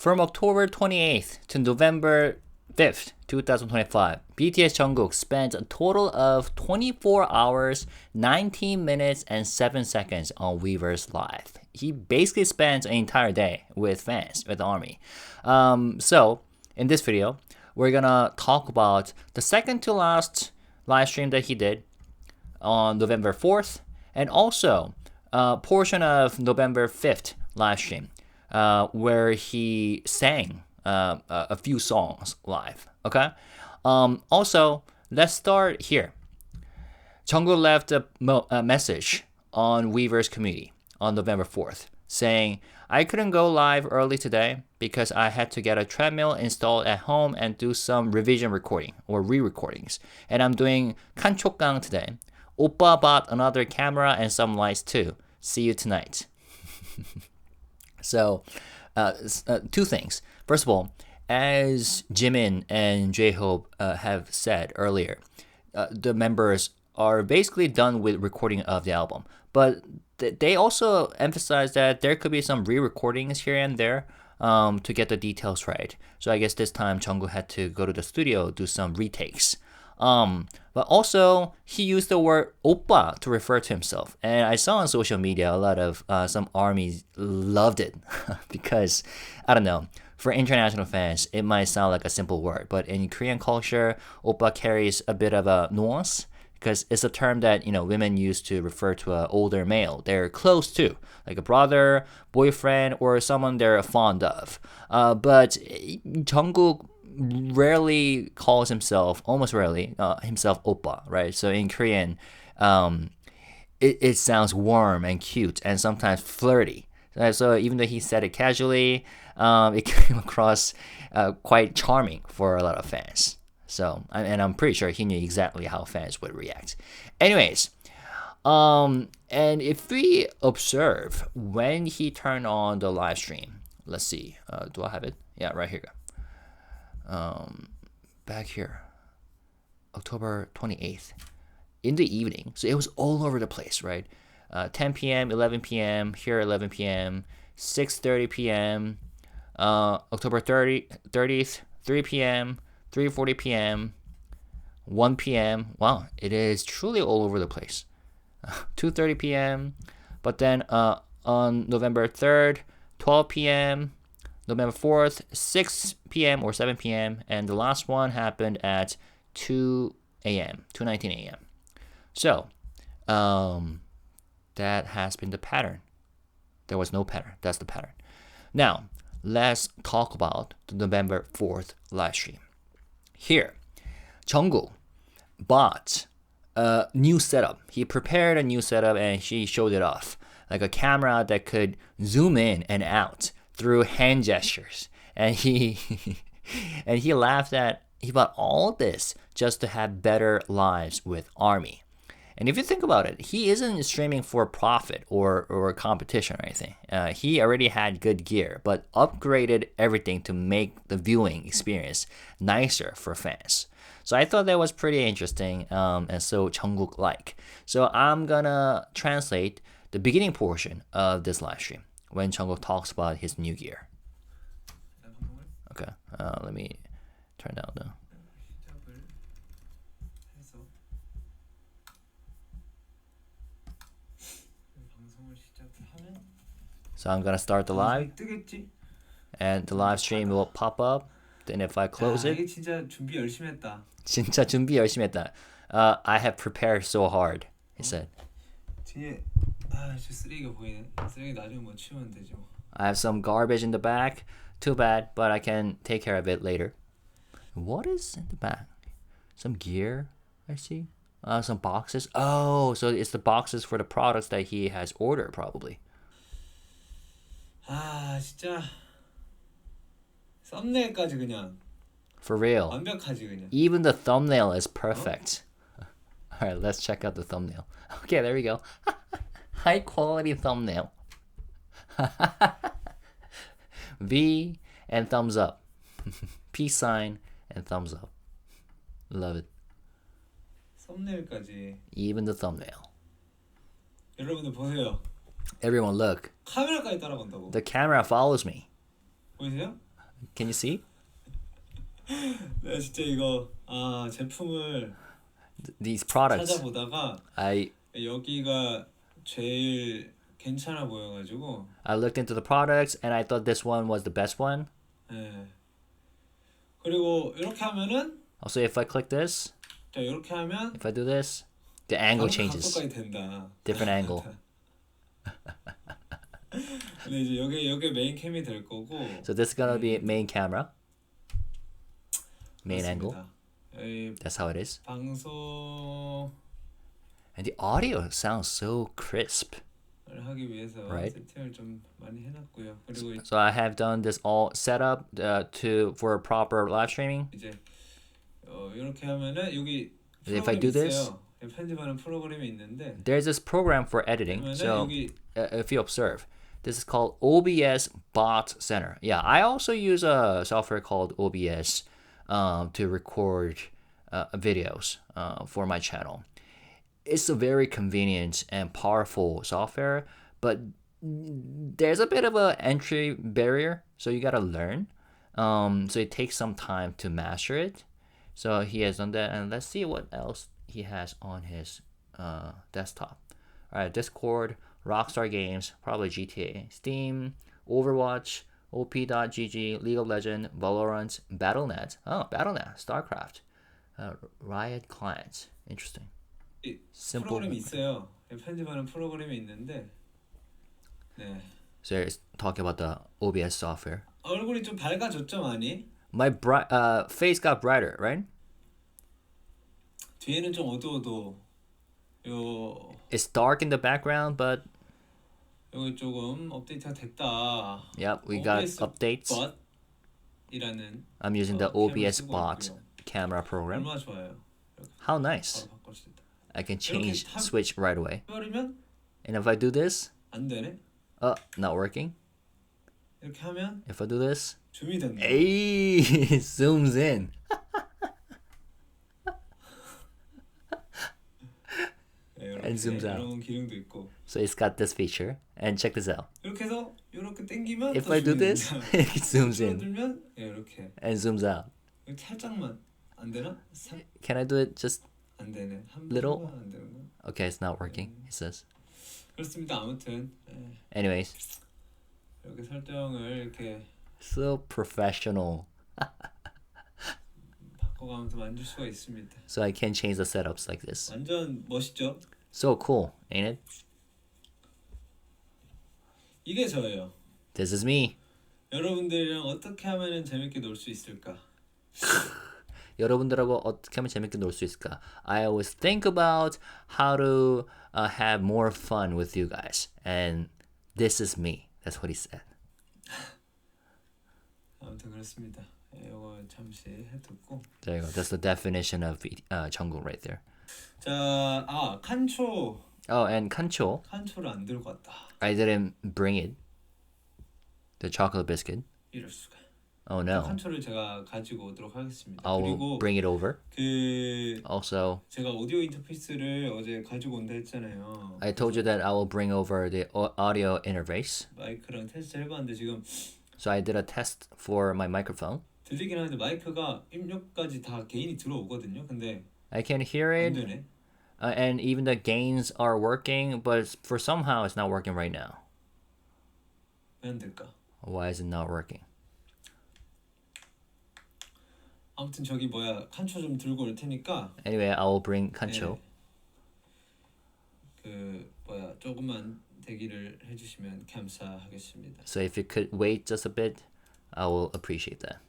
From October 28th to November 5th, 2025, BTS Jungkook spent a total of 24 hours, 19 minutes, and 7 seconds on Weverse Live. He basically spent an entire day with fans, with the army. So, in this video, we're gonna talk about the second to last live stream that he did on November 4th, and also a portion of November 5th live stream, where he sang a few songs live. Okay. Also, let's start here. Jungkook left a message on Weverse community on November 4th saying, "I couldn't go live early today because I had to get a treadmill installed at home and do some revision recording or re-recordings. And I'm doing kanchokgang today. Oppa bought another camera and some lights too. See you tonight." So, two things. First of all, as Jimin and J-Hope have said earlier, the members are basically done with recording of the album. But they also emphasize that there could be some re-recordings here and there to get the details right. So I guess this time Jungkook had to go to the studio, do some retakes. But also, he used the word oppa to refer to himself. And I saw on social media a lot of some armies loved it because, I don't know, for international fans, it might sound like a simple word. But in Korean culture, oppa carries a bit of a nuance because it's a term that, women use to refer to an older male they're close to, like a brother, boyfriend, or someone they're fond of. But Jungkook rarely calls himself, almost rarely, himself oppa, right? So in Korean, it sounds warm and cute and sometimes flirty. So even though he said it casually, it came across quite charming for a lot of fans. So, and I'm pretty sure he knew exactly how fans would react. Anyways, and if we observe when he turned on the live stream, let's see, do I have it? Yeah, right here. Back here, October 28th, in the evening. So it was all over the place, right? 10 p.m., 11 p.m., here 11 p.m., 6:30 p.m., October 30th, 3 p.m., 3:40 p.m., 1 p.m. Wow, it is truly all over the place. 2:30 p.m., but then on November 3rd, 12 p.m., November 4th, 6 p.m. or 7 p.m., and the last one happened at 2 a.m., 2:19 a.m. So, that has been the pattern. There was no pattern. That's the pattern. Now, let's talk about the November 4th live stream. Here, Jungkook bought a new setup. He prepared a new setup and he showed it off. Like a camera that could zoom in and out through hand gestures. And he laughed at, he bought all this just to have better lives with ARMY. And if you think about it, he isn't streaming for profit or competition or anything. He already had good gear, but upgraded everything to make the viewing experience nicer for fans. So I thought that was pretty interesting, and so Jungkook-like. So I'm gonna translate the beginning portion of this live stream when Jungkook talks about his new gear. Okay, let me turn down the... So I'm gonna start the live, and the live stream will pop up. Then if I close it, 진짜 준비 열심히 했다. 진짜 준비 열심히 했다. I have prepared so hard, he said. 뒤에 저 쓰레기가 보이네. 쓰레기 나중에 뭐 치우면 되죠. I have some garbage in the back. Too bad, but I can take care of it later. What is in the back? Some gear, I see. Some boxes. Oh, so it's the boxes for the products that he has ordered, probably. 진짜 썸네일까지 그냥 For real. 완벽하지 그냥. Even the thumbnail is perfect. All right, let's check out the thumbnail. Okay, there we go. High quality thumbnail. V and thumbs up. Peace sign and thumbs up. Love it. 썸네일까지. Even the thumbnail. 여러분들 보세요. Everyone look. 카메라까지 따라간다고. The camera follows me. 보이세요? Can you see? 내가 진짜 이거 제품을 These products. 찾아보다가 여기가 제일 괜찮아 보여가지고 I looked into the products and I thought this one was the best one. 예. 그리고 이렇게 하면은 Also, if I click this, 자 이렇게 하면 if I do this, the angle changes. 각도까지 된다. Different angle. 근데 이제 여기 메인 캠이 될 거고. So this is gonna be main camera. Main 그렇습니다. angle. That's how it is. 방송을 And the audio sounds so crisp. 하기 위해서 Right. 세팅을 좀 많이 해놨고요. 그리고 So I have done this all set up for proper live streaming. 이제 이렇게 하면은 여기 If I do 프로그램이 this, 있어요. 편집하는 프로그램이 있는데 there's this program for editing. 그러면은 So 여기 if you observe, this is called OBS Bot Center. Yeah, I also use a software called OBS to record videos for my channel. It's a very convenient and powerful software, but there's a bit of an entry barrier, so you gotta learn. So it takes some time to master it. So he has done that, and let's see what else he has on his desktop. All right, Discord, Rockstar Games, probably GTA, Steam, Overwatch, OP.GG, League of Legends, Valorant, Battle.net. Oh, Battle.net, StarCraft, Riot Clients. Interesting. Simple. 프로그램이 있어요. 편집하는 프로그램이 있는데 네. So it's talking about the OBS software. 얼굴이 좀 밝아졌죠 많이? My face got brighter, right? 뒤에는 좀 어두워도 요 It's dark in the background, but 여기 조금 업데이트가 됐다. yep, we got OBS updates. Bot이라는 I'm using the 캠을 OBS 쓰고 bot 있고요. camera program. 얼마나 좋아요. How nice. 바로 바꿀 수 있다. I can change switch right away. 버리면 And if I do this, 안 되네. not working. 이렇게 하면 If I do this, 줌이 된다. hey, it zooms in. 네, 이렇게 And zooms out. 이런 기능도 있고. So it's got this feature. And check this out. 이렇게 해서 이렇게 당기면 If 또 I do 줌이 this, 된다. it zooms in 들면 이렇게 and zooms out. 이렇게 살짝만 안 되나? Can I do it just 안 되네. 한 little? 번만 안 되는 거. okay? It's not working. It says. 그렇습니다. 아무튼 Anyways, 이렇게 설정을 이렇게 so professional. 바꿔가면서 만질 수가 있습니다. So I can change the setups like this. 완전 멋있죠? So cool, ain't it? 이게 저예요. This is me. 여러분들이랑 어떻게 하면 재밌게 놀 수 있을까? 여러분들하고 어떻게 하면 재밌게 놀 수 있을까? I always think about how to have more fun with you guys. And this is me. That's what he said. 아무튼 그렇습니다. 이거 잠시 해두고. There you go. That's the definition of Jungkook right there. 자, 칸초. Oh, and Kancho. 칸초를 안 들고 왔다. I didn't bring it. The chocolate biscuit. 이럴 수가. Oh no. 칸초를 제가 가지고 오도록 하겠습니다. I will 그리고 bring it over. Also, 제가 오디오 인터페이스를 어제 가지고 온다 했잖아요. I told you that I will bring over the audio interface. 마이크랑 테스트 해봤는데 지금 So I did a test for my microphone. 들리긴 하는데 마이크가 입력까지 다 개인이 들어오거든요. 근데 I can hear 안 it, 되네. and even the gains are working, but for somehow it's not working right now. 왜 안 될까? Why is it not working? 아무튼 저기 칸초 좀 들고 올 테니까 Anyway, I will bring Kancho. 조금만 대기를 해주시면 감사하겠습니다. So if you could wait just a bit, I will appreciate that.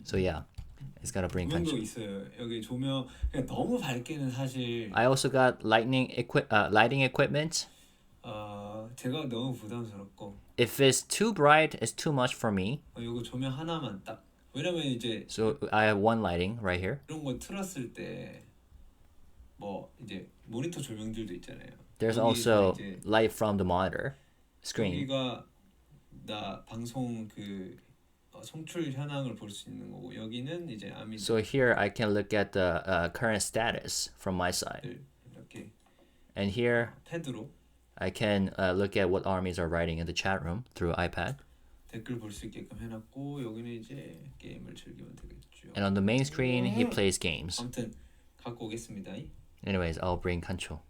So yeah, it's gonna bring 조명도 Kancho. 있어요. 여기 조명 그냥 너무 밝게는 사실 I also got lighting equipment. 제가 너무 부담스럽고 If it's too bright, it's too much for me. 이거 조명 하나만 딱 왜냐면 이제 So I have one lighting right here. 이런 거 틀었을 때 이제 모니터 조명들도 있잖아요. There's 여기가 also 이제 light from the monitor screen. 여기가 나 방송 송출 현황을 볼 수 있는 거고 여기는 이제 So here I can look at the current status from my side. 이렇게 And here, 패드로 I can look at what armies are writing in the chat room through iPad. 댓글 볼 수 있게끔 해놨고 여기는 이제 게임을 즐기면 되겠죠. And on the main screen, he plays games. 아무튼 갖고 오겠습니다. Anyways, I'll bring Kancho.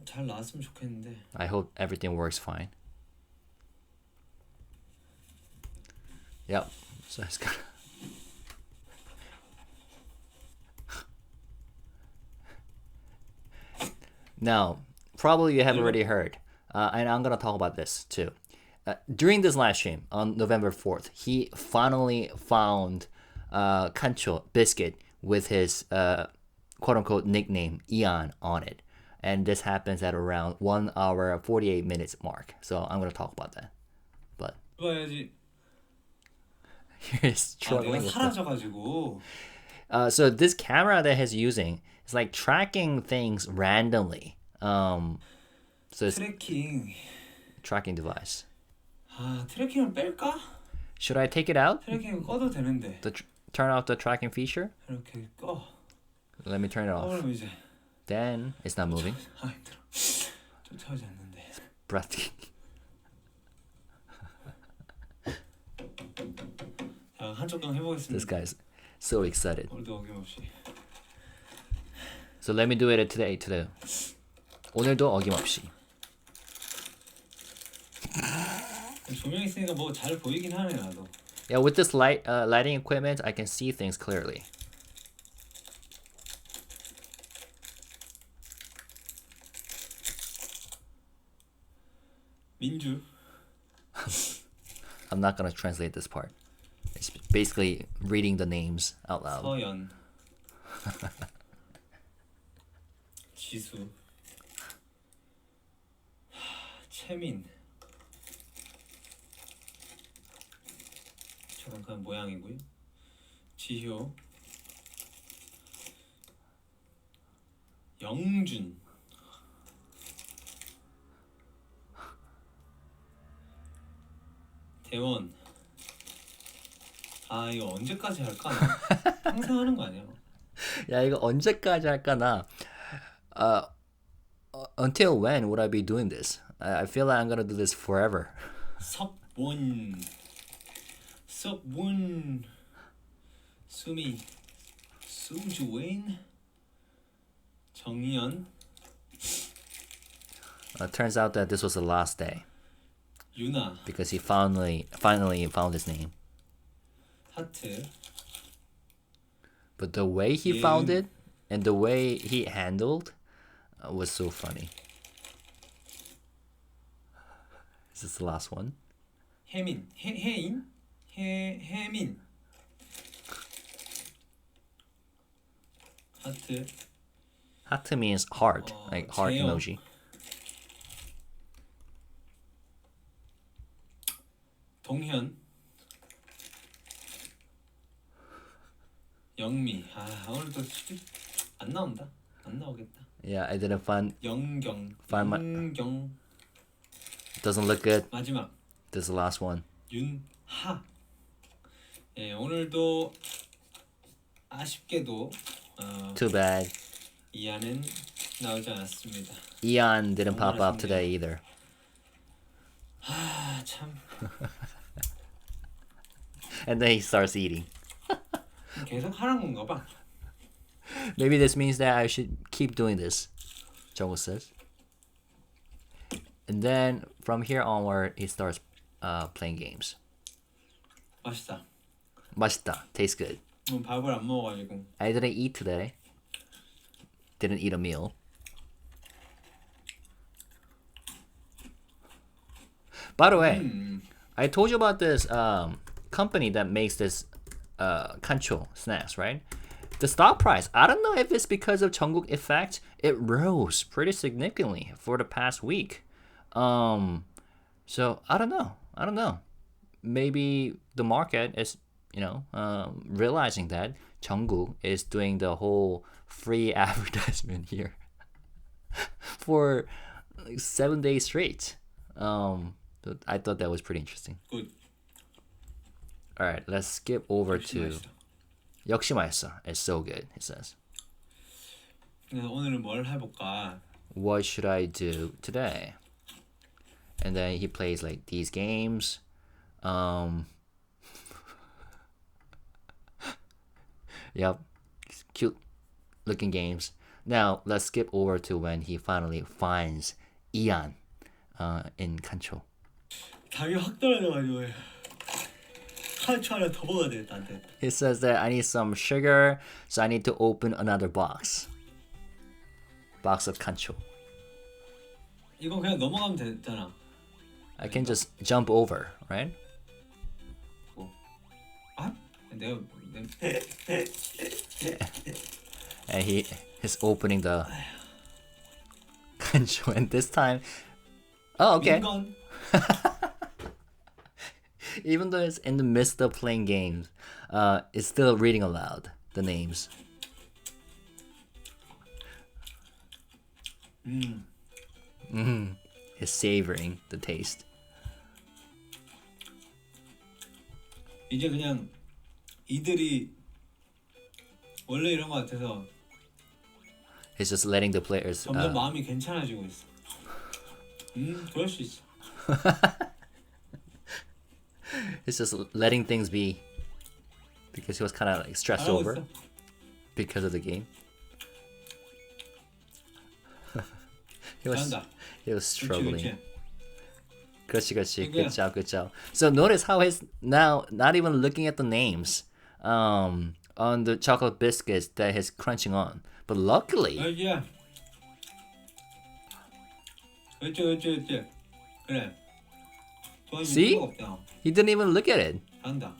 잘 나왔으면 좋겠는데. I hope everything works fine. Yep. So it's got. Now, probably you have already heard, and I'm gonna talk about this too. During this live stream on November 4th, he finally found Kancho Biscuit with his quote-unquote nickname Eon on it, and this happens at around 1 hour 48 minutes mark. So I'm gonna talk about that. But 봐야지. he's struggling. 내가 사라져가지고. So this camera that he's using is like tracking things randomly. So it's 트래킹. tracking device. 아 트래킹을 뺄까? Should I take it out? 트래킹을 꺼도 되는데. Turn off the tracking feature? 이렇게 꺼. Let me turn it off. 그럼 이제. Then it's not moving. 아 힘들어. 쫓아오지 않는데. Breathtaking. 자 한쪽 강 해보겠습니다. This guy's so excited. 오늘도 어김없이. So let me do it today. 오늘도 어김없이. 조명 있으니까 뭐 잘 보이긴 하네 나도. Yeah, with this lighting equipment, I can see things clearly. 민주. I'm not gonna translate this part. It's basically reading the names out loud. 서연. 지수. 채민. 저건 그냥 모양이고요. 지효. 영준. 대원. 아 이거 언제까지 할까? 항상 하는 거 아니야? 야 이거 언제까지 할까나? Until when would I be doing this? I feel like I'm gonna do this forever. 석원. 석원. 수미. 수주웬. 정연. Turns out that this was the last day 유나. because he finally found his name. 하트. But the way he found it and the way he handled was so funny. Is this the last one? 혜민. 혜인. 혜민. 하트. Ha트 means heart, like heart 재영. emoji. 동현. 영미. 아 오늘도 안 나온다. 안 나오겠다. Yeah, I didn't find. 영경. Find my- 영경. Doesn't look good. 마지막. This is the last one. 윤하. 예 오늘도 아쉽게도 Too bad. 이안은 나오지 않았습니다. Eon didn't pop up 아쉽네요. today either. 아 참. And then he starts eating. 계속 하란 건가 봐. Maybe this means that I should keep doing this, Jungkook says. And then from here onward, he starts playing games. 맛있다. 맛있다. Tastes good. 밥을 안 먹어가지고. I didn't eat today. Didn't eat a meal. By the way, I told you about this company that makes this kancho snacks, right? The stock price, I don't know if it's because of Jungkook effect, it rose pretty significantly for the past week. So I don't know. Maybe the market is, realizing that Jungkook is doing the whole free advertisement here for like 7 days straight. So I thought that was pretty interesting. Good. All right, let's skip over to 맛있어. 역시 맛있어. It's so good, it says. 그래서 오늘은 뭘 해볼까? What should I do today? and then he plays like these games. Yep, cute looking games. Now let's skip over to when he finally finds Ian in Kancho. 당이 확 떨어져가지고 칸초 하나 더 먹어야 돼 나한테. He says that I need some sugar, so I need to open another box. Box of Kancho. 이건 그냥 넘어가면 되잖아. I can just jump over, right? 뭐? 아? 내가 And he is opening the Kancho, and this time, oh okay. 민건. Even though it's in the midst of playing games, it's still reading aloud the names. He's savoring the taste. 이제 그냥 이들이 원래 이런 거 같아서 He's just letting the players. 점점 마음이 괜찮아지고 있어. 그럴 수 있어. He's just letting things be because he was kind of like stressed 알고 over 있어. because of the game. he was 잘한다. he was struggling. 그렇지. 그렇지. Yeah. Good job, good job. So notice how he's now not even looking at the names on the chocolate biscuits that he's crunching on. But luckily, 알지야. 그렇지. 그래. 도와줄 See? 필요가 없다. he didn't even look at it. 잘한다.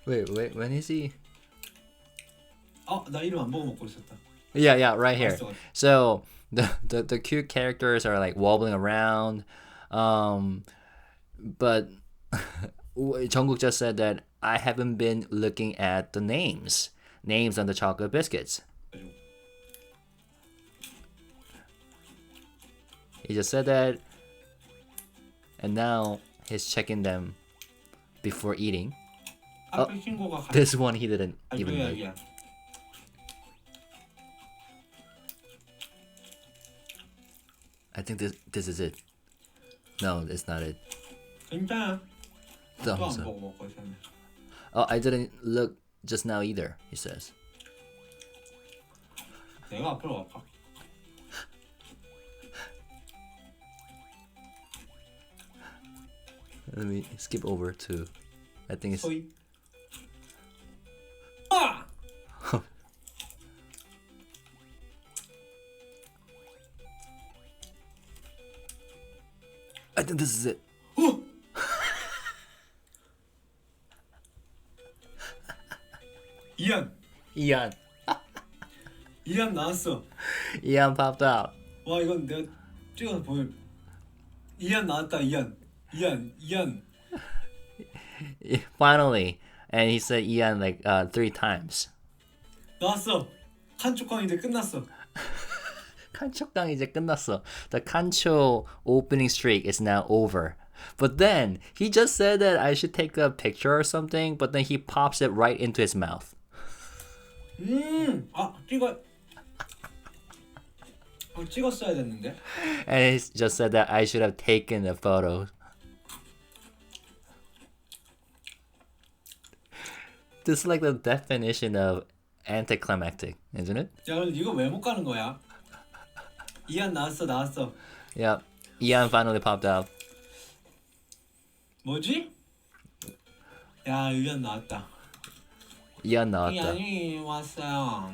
Wait, when is he? 나 이름 안 보고 먹고 있었다. Yeah, right here. 알았어. So the cute characters are like wobbling around, but Jungkook just said that I haven't been looking at the names on the chocolate biscuits. He just said that, and now he's checking them before eating. 앞에 친구가 This one he didn't even make. 알지야. I think this is it. No, it's not it. 괜찮아. Thumbs 또안 up. 보고 먹고 있었네. Oh, I didn't look just now either, he says. 내가 앞으로 갈까? Let me skip over to, I think it's, 소희. 아! I think this is it. 이안. Ian. 이안 나왔어. Ian popped out. 와 이건 내가 찍어서 보여. 이안 나왔다. 이안. Finally. And he said Ian like 3 times. 나왔어. 한쪽광 이제 끝났어. 칸초강 이제 끝났어. The Kancho opening streak is now over. But then he just said that I should take a picture or something, but then he pops it right into his mouth. 찍어. 찍었어야 됐는데. And he just said that I should have taken a photo. This is like the definition of anticlimactic, isn't it? 야 근데 이거 왜 못 가는 거야? 이안 나왔어. Yep. Ian finally popped out. 뭐지? 야 이안 나왔다. Ian 나왔다. 이안이 왔어요.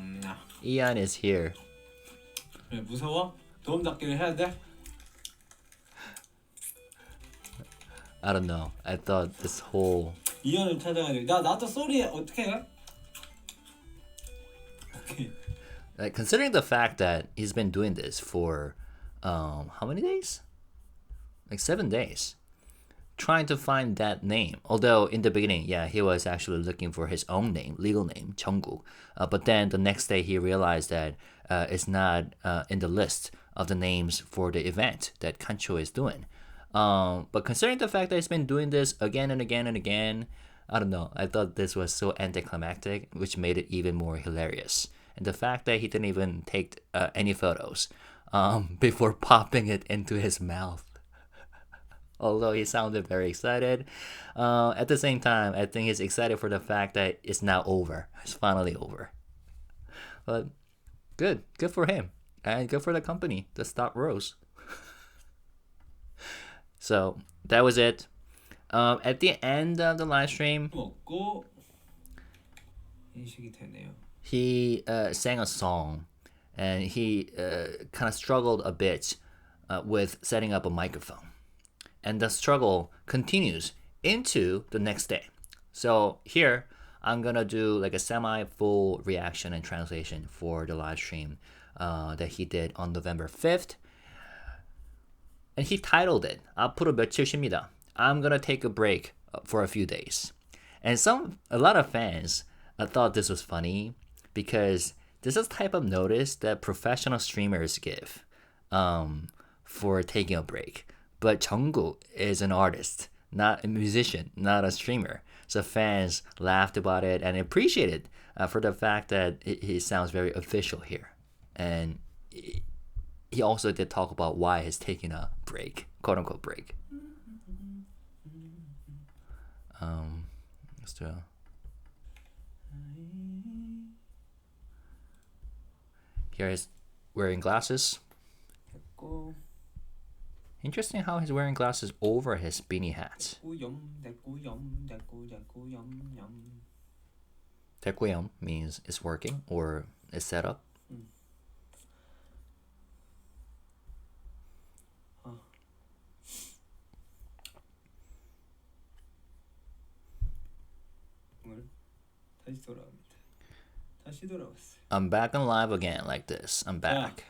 Ian is here. 왜 무서워? 도움 닫기를 해야 돼? I don't know. I thought this whole 이안을 찾아가지고 나도 소리 어떻게 해? 오케이. like considering the fact that he's been doing this for how many days? Like 7 days. Trying to find that name. Although in the beginning, yeah, he was actually looking for his own name, legal name, Jungkook. But then the next day he realized that it's not in the list of the names for the event that Kancho is doing. But considering the fact that he's been doing this again and again and again, I don't know. I thought this was so anticlimactic, which made it even more hilarious. And the fact that he didn't even take any photos before popping it into his mouth. Although he sounded very excited. At the same time, I think he's excited for the fact that it's now over. It's finally over. But good. Good for him. And good for the company, the stock rose. So that was it. At the end of the live stream, 먹고 인식이 되네요. he sang a song, and he kind of struggled a bit with setting up a microphone. And the struggle continues into the next day. So here, I'm gonna do like a semi-full reaction and translation for the live stream that he did on November 5th. And he titled it, 앞으로 며칠 쉽니다. I'm gonna take a break for a few days. And a lot of fans thought this was funny because this is the type of notice that professional streamers give for taking a break. But Jungkook is an artist, not a musician, not a streamer. So fans laughed about it and appreciated for the fact that he sounds very official here. And he also did talk about why he's taking a break, quote unquote break. Let's do. Here he's wearing glasses. 됐고. Interesting how he's wearing glasses over his beanie hat. 대꾸염 means it's working or it's set up. 다시 돌아왔어요. I'm back on live again like this. I'm back.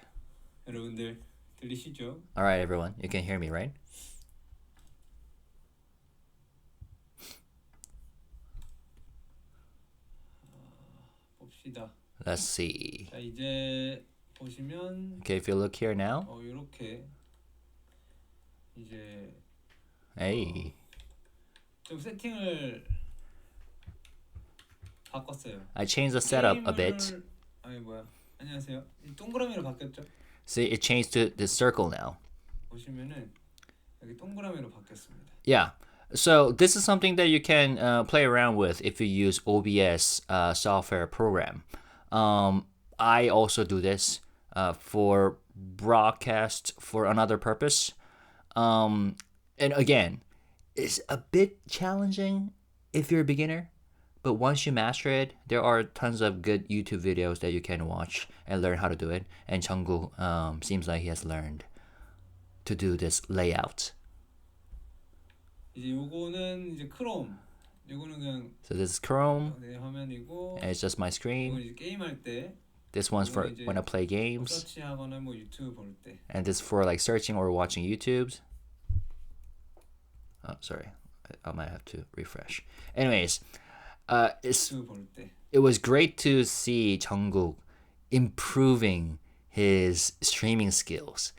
여러분들 들리시죠? All right, everyone. You can hear me, right? 봅시다. Let's see. 자, 이제 보시면 Okay, if you look here now. 이렇게 이제 Hey. 좀 세팅을 바꿨어요. I changed the setup a bit. 아니 뭐야? 안녕하세요. 동그라미로 바뀌었죠? See, it changed to the circle now. 보시면은 여기 동그라미로 바뀌었습니다. Yeah. So this is something that you can play around with if you use OBS software program. I also do this for broadcast for another purpose. And again, it's a bit challenging if you're a beginner. But once you master it, there are tons of good YouTube videos that you can watch and learn how to do it. And Jungkook seems like he has learned to do this layout. 이제 요거는 이제 크롬. 요거는 그냥 So this is Chrome. 내 화면이고. And it's just my screen. 이제 게임할 때. This one's for when I play games. 서치하거나 뭐 유튜브 볼 때. And this for like searching or watching YouTubes. Oh, sorry. I might have to refresh. Anyways. It was great to see Jungkook improving his streaming skills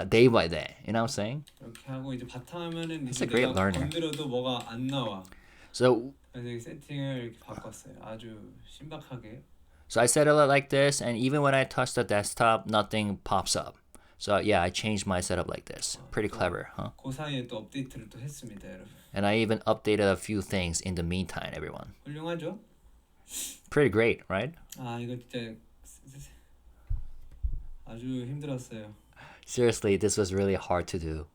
day by day. You know what I'm saying? 이렇게 하고 이제 바탕화면은 He's a great learner. 건드려도 뭐가 안 나와. So 세팅을 이렇게 바꿨어요. 아주 신박하게. So I set it like this, and even when I touch the desktop, nothing pops up. So yeah, I changed my setup like this. Pretty clever, huh? 그 사이에 또 업데이트를 또 했습니다, 여러분. And I even updated a few things in the meantime, everyone. 훌륭하죠? Pretty great, right? 아, 이거 진짜 아주 힘들었어요. Seriously, this was really hard to do.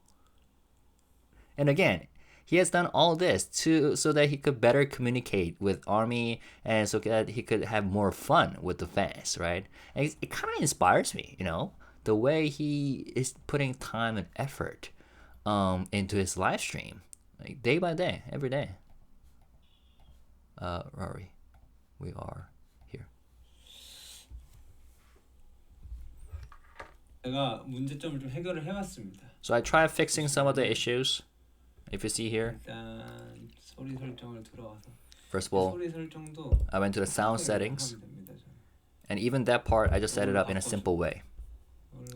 And again, he has done all this so that he could better communicate with ARMY and so that he could have more fun with the fans, right? And it kind of inspires me, you know? The way he is putting time and effort into his live stream, like day by day, every day. Rory, we are here. 제가 문제점을 좀 해결을 해왔습니다. So I tried fixing some of the issues. If you see here. 일단 소리 설정을 들어와서. First of all, 소리 설정도 I went to the sound settings, and even that part I just set it up in a simple way.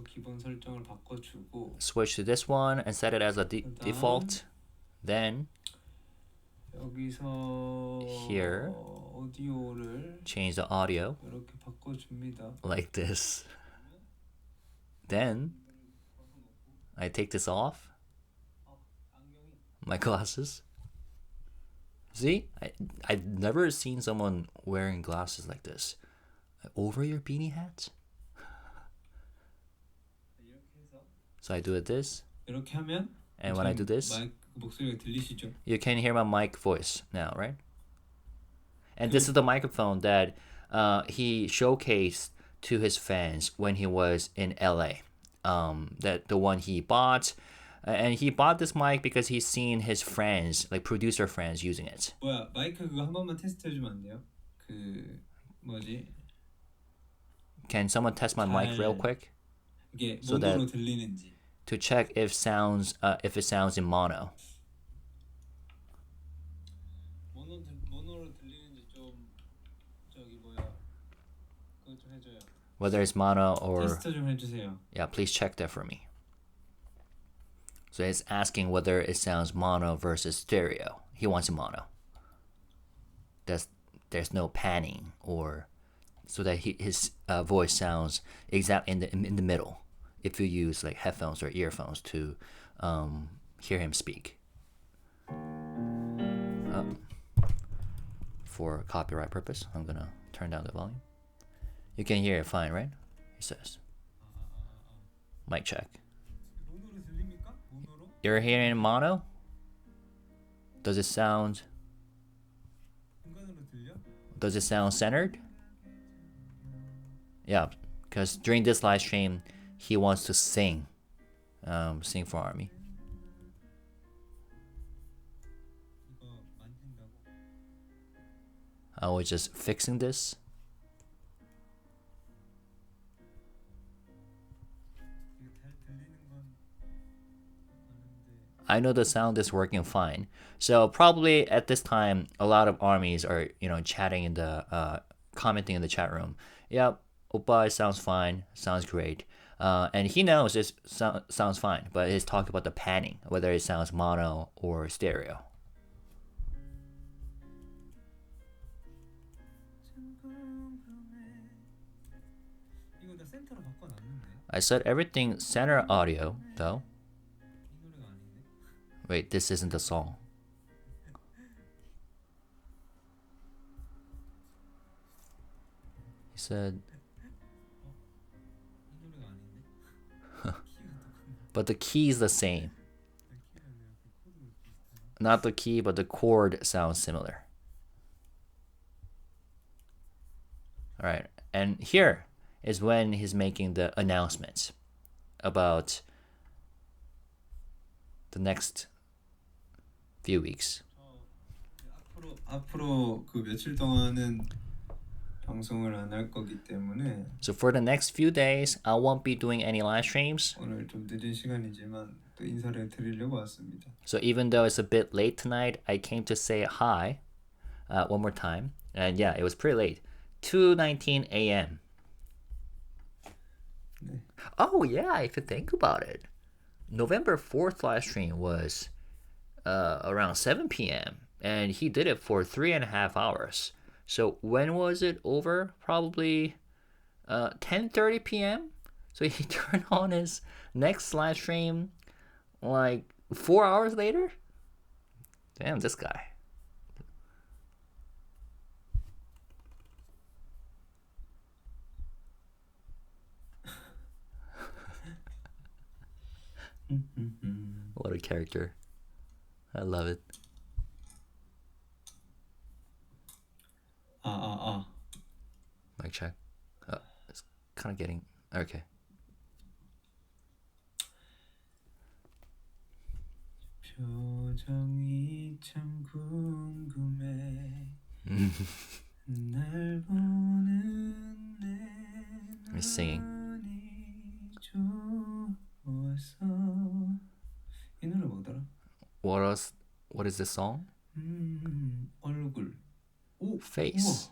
기본 설정을 바꿔주고 Switch to this one and set it as a default. Then 여기서 Here. 오디오를 Change the audio 이렇게 바꿔줍니다. like this. Then I take this off. My glasses. See? I've never seen someone wearing glasses like this. Over your beanie hat? So I do it this. 이렇게 하면 And when I do this, 마이크 목소리가 들리시죠? you can hear my mic voice now, right? And this is the microphone that he showcased to his fans when he was in LA. That the one he bought. And he bought this mic because he's seen his friends, like producer friends, using it. 뭐야 마이크 그거 한 번만 테스트해주면 안 돼요? 그 뭐지? Can someone test my mic real quick? 이게 So 모노로 that- 들리는지. To check if it sounds in mono. 모노로 들리는지 좀 저기 뭐야 그거 좀 해줘요. Whether it's mono or 테스트 좀 해주세요. yeah, please check that for me. So it's asking whether it sounds mono versus stereo. He wants a mono. There's no panning or so that his voice sounds exact in the middle. If you use like headphones or earphones to hear him speak. For copyright purpose, I'm gonna turn down the volume. You can hear it fine, right? He says. Mic check. 모노로 들립니까? 모노로? You're hearing mono? Does it sound 중간으로 들려? Does it sound centered? Yeah, because during this live stream, he wants to sing for ARMY. 이거 만진다고? I was just fixing this. 이거 잘 들리는 건 아는데 I know the sound is working fine. So probably at this time, a lot of ARMYs are chatting in the commenting in the chat room. Yep, Oppa, it sounds fine, sounds great. And he knows it sounds fine, but he's talking about the panning, whether it sounds mono or stereo. 이거 나 센터로 바꿔놨는데 I said everything center audio, though. 이 노래가 아닌데? Wait, this isn't the song. He said, 이 노래가 아닌데? but the key is the same. 키가 내가 그 코드가 비슷하네. Not the key, but the chord sounds similar. All right, and here is when he's making the announcements about the next few weeks. 앞으로 그 며칠 동안은 방송을 안 할 거기 때문에 So for the next few days, I won't be doing any live streams. 오늘 좀 늦은 시간이지만 또 인사를 드리려고 왔습니다. So even though it's a bit late tonight, I came to say hi one more time. And yeah, it was pretty late. 2:19 a.m. 네. Oh yeah, if you think about it. November 4th live stream was around 7 p.m. and he did it for 3.5 hours. So when was it over? Probably 10:30 p.m. So he turned on his next live stream like 4 hours later. Damn, this guy. What a character. I love it. Mic check. Oh, it's kind of getting okay. 표정이 참 궁금해. 날 보는 내 He's singing. 눈이 좋아서. 이 노래 뭐더라? What is this song? 얼굴. 오, Face.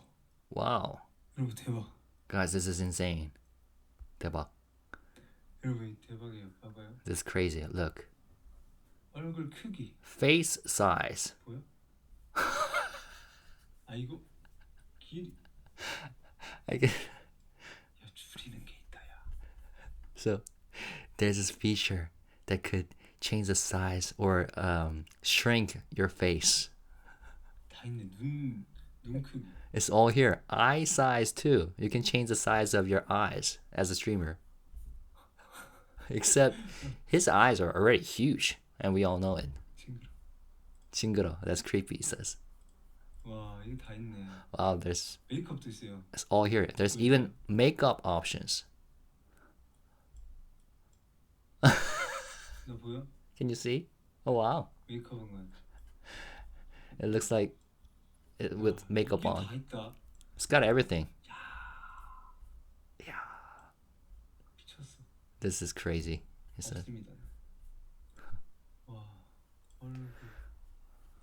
우와. Wow. 여러분 대박. Guys, this is insane. 대박. 여러분 대박이에요. 봐봐요. This is crazy. Look. 얼굴 크기 Face size. 보여? 아 이거 길 I can, 야 줄이는 게 있다 야. so there's this feature that could change the size or shrink your face. 다 있네. 눈 크기. It's all here. Eye size too. You can change the size of your eyes as a streamer. Except his eyes are already huge, and we all know it. 징그러. 징그러. That's creepy, he says. 와 이게 다 있네. Wow, there's 메이크업도 있어요. it's all here. There's even makeup options. 나 보여? Can you see? Oh wow. 메이크업한 거. It looks like it with makeup 이게 on. 다 있다. It's got everything. Yeah. 미쳤어. This is crazy. He said. 없습니다. 와 얼굴.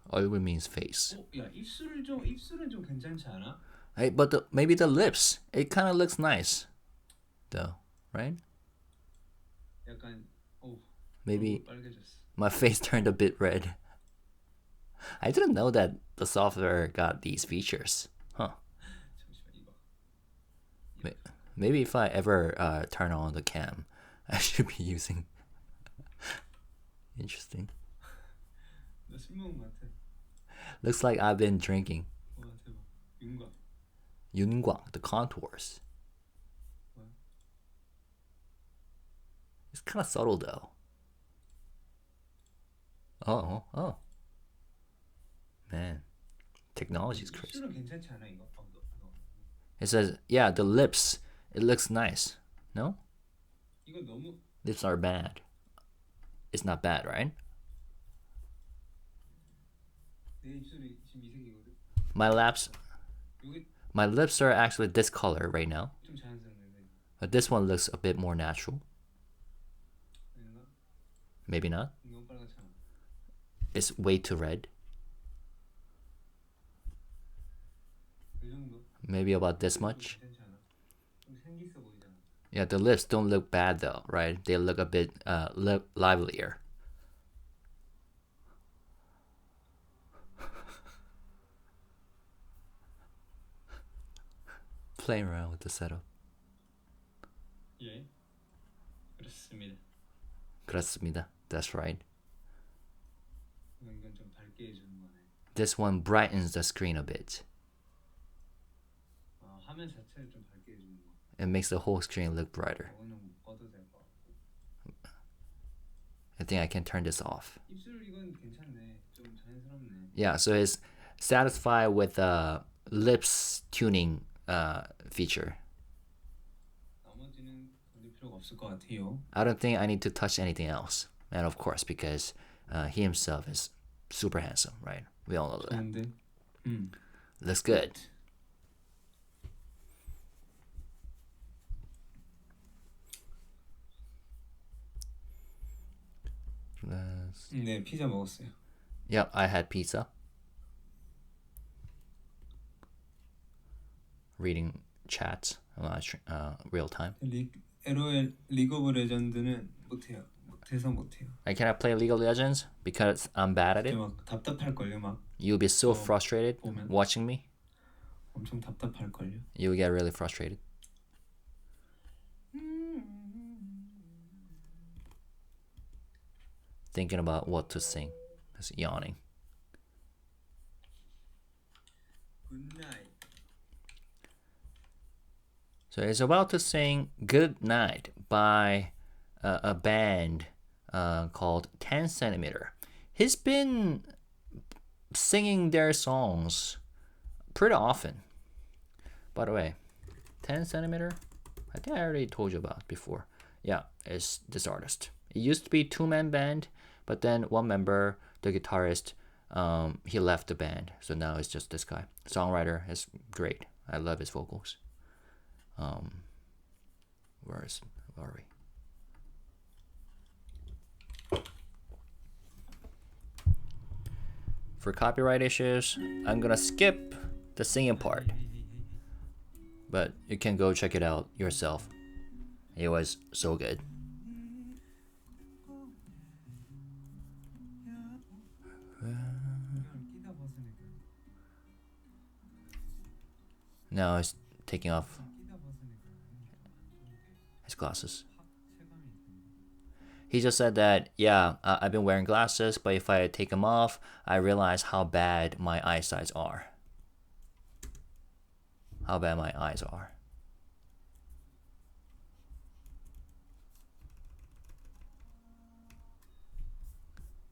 얼굴 means face. 야 입술은 좀 괜찮지 않아? Hey, but maybe the lips. It kind of looks nice, though, right? 약간 Maybe 빨개졌어. my face turned a bit red. I didn't know that the software got these features. Huh. 잠시만 이거. Maybe if I ever turn on the cam, I should be using. Interesting. 나 술 먹은 거 같아. Looks like I've been drinking. 와 대박. 윤곽. 윤곽, the contours. 뭐야? It's kind of subtle though. Oh. Man, technology is crazy. 입술은 괜찮지 않아 이거? It says, yeah, the lips, it looks nice. No? 이거 너무 Lips are bad. It's not bad, right? 내 입술이 지금 이 색이거든. My 여기 lips are actually this color right now. 좀 자연스럽네. But this one looks a bit more natural. 아닌가? Maybe not. 너무 빨갛잖아. It's way too red. 이 정도? Maybe about this much. 괜찮지 않아? 좀 생기 있어 보이잖아. Yeah, the lips don't look bad though, right? They look a bit livelier. Playing around with the setup. 예. 그렇습니다. 그렇습니다. That's right. 이건 좀 밝게 해주는 거네. This one brightens the screen a bit. 화면 자체를 좀 밝게 해주는 거. It makes the whole screen look brighter. 이거는 꺼도 될 것 같고. I think I can turn this off. 입술 이건 괜찮네. 좀 자연스럽네. Yeah, so it's satisfied with the lips tuning feature. 나머지는 건들 필요가 없을 것 같아요. I don't think I need to touch anything else. And of course, because he himself is super handsome, right? We all know that. 좋은데. Looks good. 네, 피자 먹었어요. Yep, I had pizza. Reading chats, real time. LOL 리그 오브 레전드는 못해요. 못해요. I cannot play League of Legends because I'm bad at it. 막 답답할 걸요, 막 You'll be so frustrated 보면. watching me. 엄청 답답할 걸요. You'll get really frustrated. Thinking about what to sing. Just yawning. Good night. So it's about to sing Good Night by a band called 10 Centimeter. He's been singing their songs pretty often. By the way, 10 Centimeter, I think I already told you about before. Yeah, it's this artist. It used to be a two-man band, but then one member, the guitarist, he left the band. So now it's just this guy. Songwriter is great. I love his vocals. Where are we? For copyright issues, I'm gonna skip the singing part. But you can go check it out yourself. It was so good. Now he's taking off his glasses. He just said that, yeah, I've been wearing glasses, but if I take them off, I realize how bad my eyesight are. How bad my eyes are.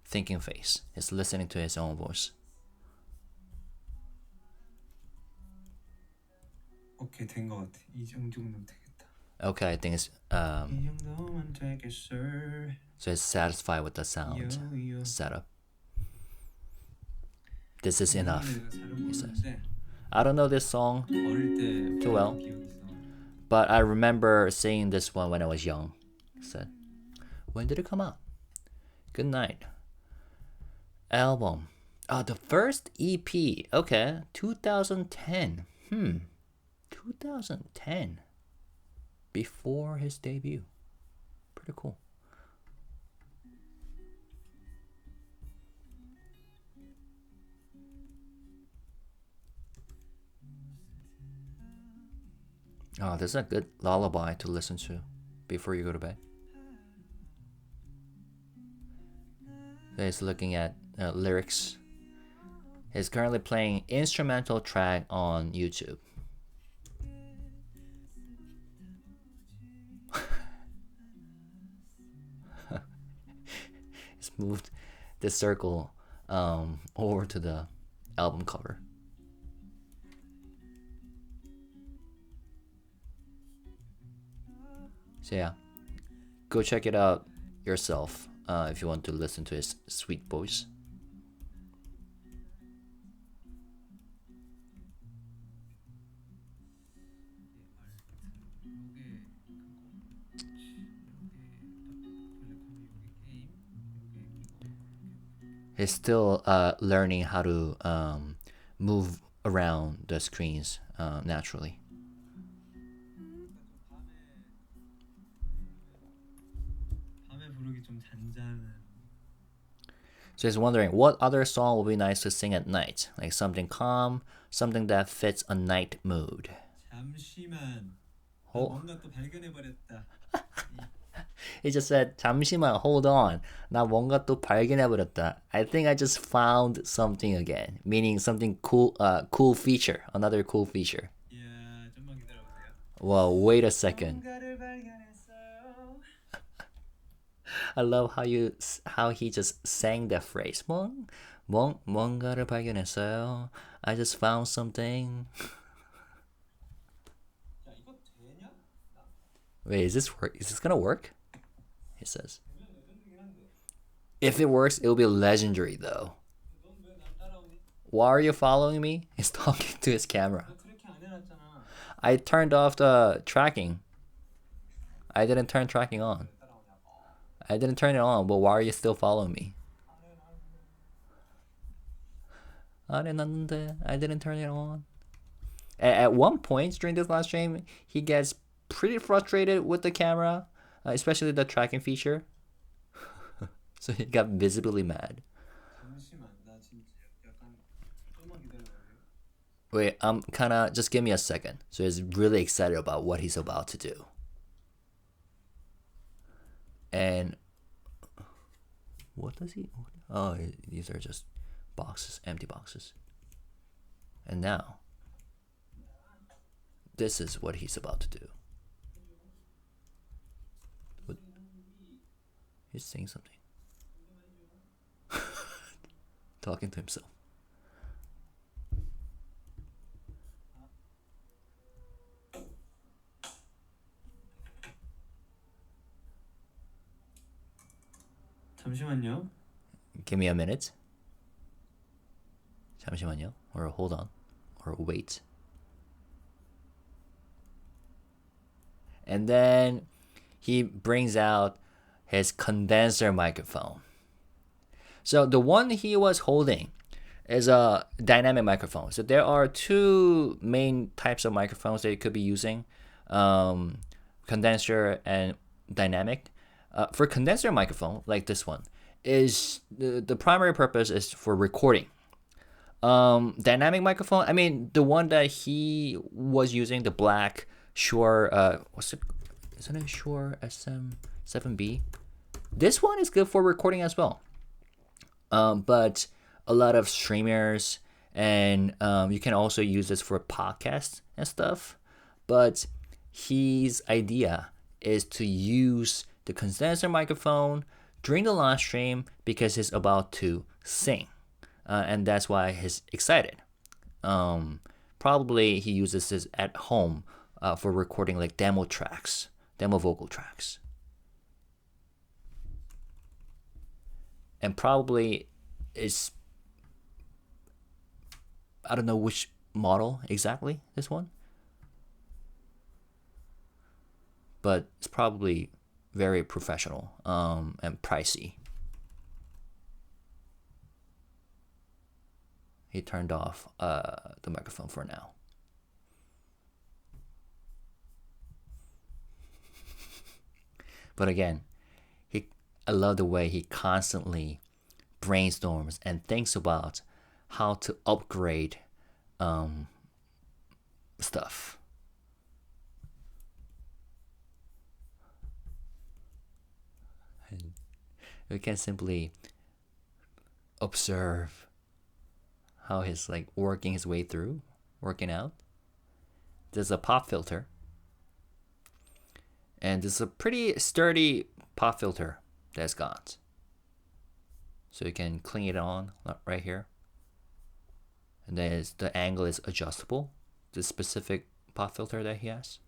Thinking face. He's listening to his own voice. 오케이 된 것 같아. 이 정도면 되겠다. Okay, I think it's 이 정도면 되겠어. so it's satisfied with the sound setup. This is enough, he says. I don't know this song 어릴 때 too well, but I remember seeing this one when I was young. He said, when did it come out? Good night. Album. Oh, the first EP. Okay, 2010. 2010. Before his debut. Pretty cool. Oh, this is a good lullaby to listen to before you go to bed. He's looking at lyrics. He's currently playing instrumental track on YouTube. He's moved the circle over to the album cover. So yeah, go check it out yourself if you want to listen to his sweet voice. He's still learning how to move around the screens naturally. So he's wondering what other song would be nice to sing at night, like something calm, something that fits a night mood. 잠시만. 뭔가 또 발견해버렸다. He just said, 잠시만, hold on. 나 뭔가 또 발견해버렸다. I think I just found something again, meaning something cool, cool feature, another cool feature. 야, 좀만 기다려보세요. Well, wait a second. I love how he just sang that phrase. 뭔가를 발견했어요. I just found something. 야, 이거 되냐? Wait, is this gonna work? He says. If it works, it'll be legendary though. Why are you following me? He's talking to his camera. I turned off the tracking. I didn't turn tracking on. I didn't turn it on, but why are you still following me? I didn't turn it on. At one point during this live stream, he gets pretty frustrated with the camera, especially the tracking feature. So he got visibly mad. Wait, just give me a second. So he's really excited about what he's about to do. And what does he? Oh, these are just boxes, empty boxes. And now, this is what he's about to do. What? He's saying something. Talking to himself. 잠시만요. Give me a minute. 잠시만요. Or hold on. Or wait. And then he brings out his condenser microphone. So the one he was holding is a dynamic microphone. So there are two main types of microphones that you could be using. Condenser and dynamic. For condenser microphone, like this one, is the primary purpose is for recording. Dynamic microphone. I mean, the one that he was using, the black Shure. What's it? Isn't it Shure SM7B? This one is good for recording as well. But a lot of streamers and you can also use this for podcasts and stuff. But his idea is to use the condenser microphone during the live stream because he's about to sing. And that's why he's excited. Probably he uses this at home for recording like demo vocal tracks. And probably is, I don't know which model exactly, this one. But it's probably very professional and pricey. He turned off the microphone for now. But again, I love the way he constantly brainstorms and thinks about how to upgrade stuff. And we can simply observe how he's like working his way through, working out. There's a pop filter. And this is a pretty sturdy pop filter that's got. So you can cling it on right here. And then the angle is adjustable. The specific pop filter that he has.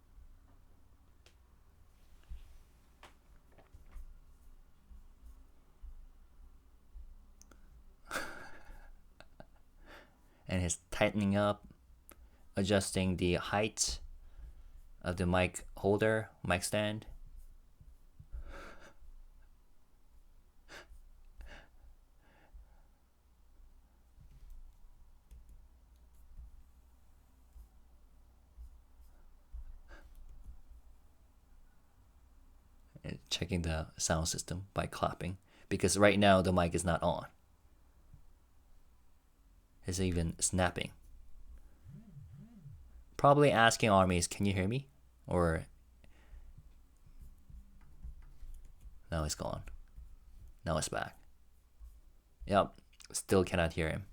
And he's tightening up, adjusting the height of the mic holder, mic stand. And checking the sound system by clapping, because right now the mic is not on. It's even snapping. Probably asking armies, can you hear me? Or now it's gone. Now it's back. Yep, still cannot hear him.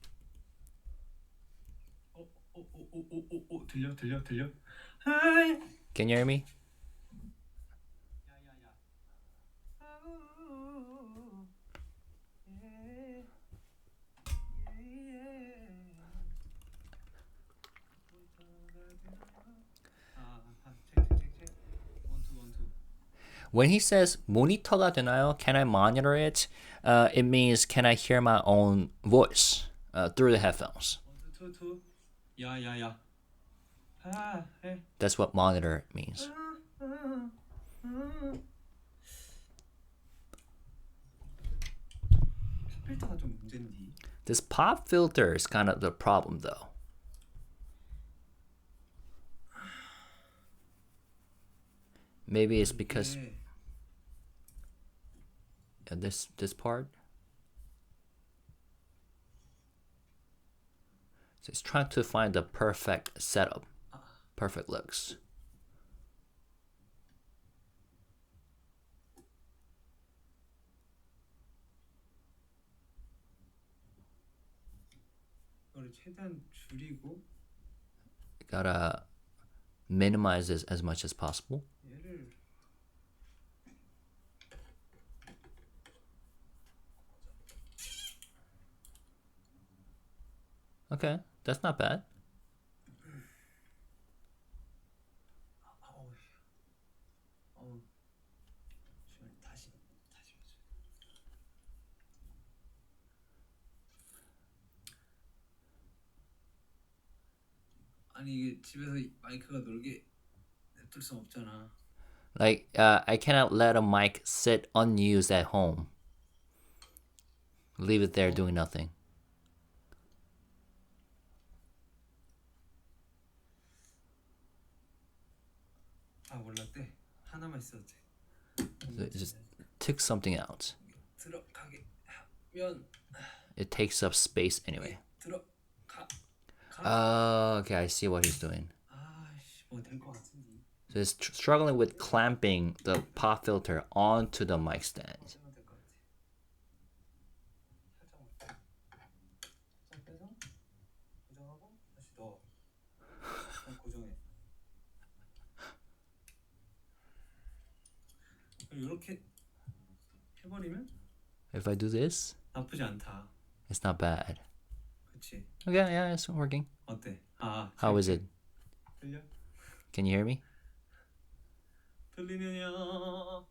들려. Can you hear me? When he says 모니터가 되나요? Can I monitor it? It means can I hear my own voice through the headphones? 야야야. That's what monitor means. 필터가 좀 문제인데. This pop filter is kind of the problem though. Maybe it's because this part. So it's trying to find the perfect setup, perfect looks. 이거를 최대한 줄이고. Gotta minimize this as much as possible. 얘를 Okay, that's not bad. 다시. 아니 이게 집에서 마이크가 놀게 냅둘 순 없잖아. Like, I cannot let a mic sit unused at home. Leave it there doing nothing. 아 몰랐대. 하나만 있었지. It just took something out. 들어가게 하면 It takes up space anyway. 들어가게 Okay, I see what he's doing. 아씨 뭐될것 같은데. So he's struggling with clamping the pop filter onto the mic stand. 될것 같아. 살짝 빼서 고정하고 다시 넣어. 고정해. 이렇게 해버리면 If I do this, 나쁘지 않다. it's not bad. 그렇지. Okay, yeah, it's working. 어때? How is it? 들려? Can you hear me? 들리느냐?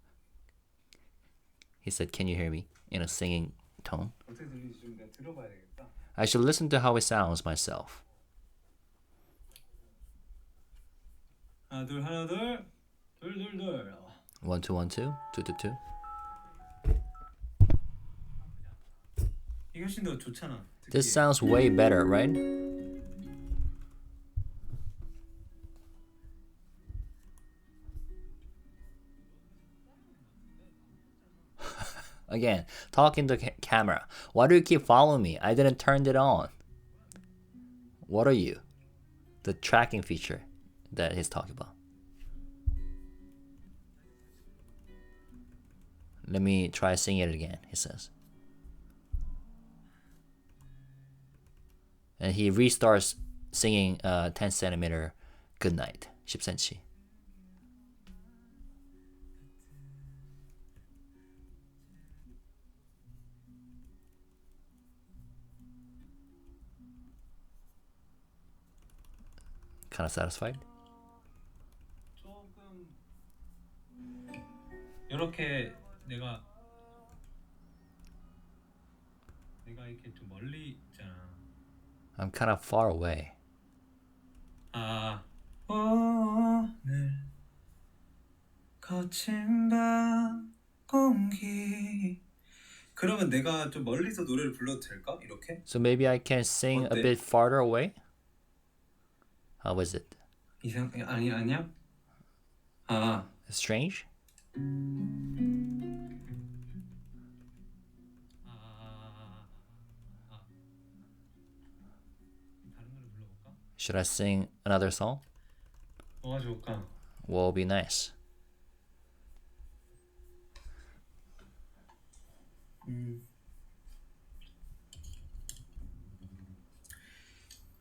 He said, can you hear me? In a singing tone. 어떻게 들리지 좀 내가 들어봐야 되겠다. I should listen to how it sounds myself. 하나 둘 하나 둘 둘 둘 둘. 1 2 1 2 2 2 2. 이게 훨씬 더 좋잖아. This sounds way better, right? Again, talking to camera. Why do you keep following me? I didn't turn it on. What are you? The tracking feature that he's talking about. Let me try singing it again, he says. And he restarts singing 10 centimeter Goodnight, 10cm. Kind of satisfied? 조금 이렇게 내가 이렇게 좀 멀리 있잖아. I'm kind of far away. 오늘 거친 밤 공기. 그러면 내가 좀 멀리서 노래를 불러도 될까? 이렇게? So maybe I can sing a 어때? bit farther away? How is it? 아니야? Strange? 다른 노래 불러볼까? Should I sing another song? 뭐가 좋을까? What will be nice?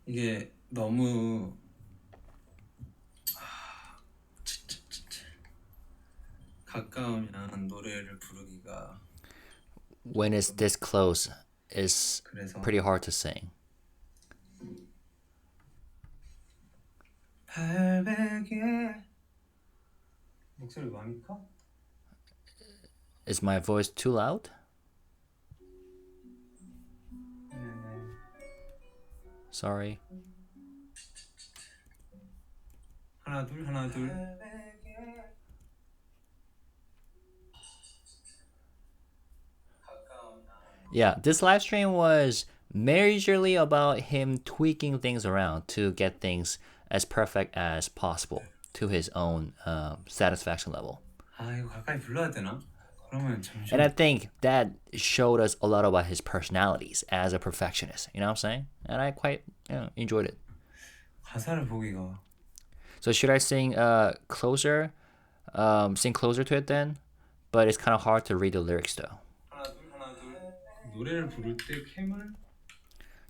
이게 너무 가까우면 노래를 부르기가 When it's this close, it's 그래서 pretty hard to sing. 발베개 목소리 많이 커? Is my voice too loud? Sorry. 하나 둘 Yeah, this live stream was majorly about him tweaking things around to get things as perfect as possible to his own satisfaction level. 이거 가까이 불러야 되나? 그러면 잠시만. And I think that showed us a lot about his personalities as a perfectionist. You know what I'm saying? And I quite enjoyed it. 가사를 보기가 So should I sing closer? Sing closer to it then? But it's kind of hard to read the lyrics though. 하나 둘 노래를 부를 때 캠을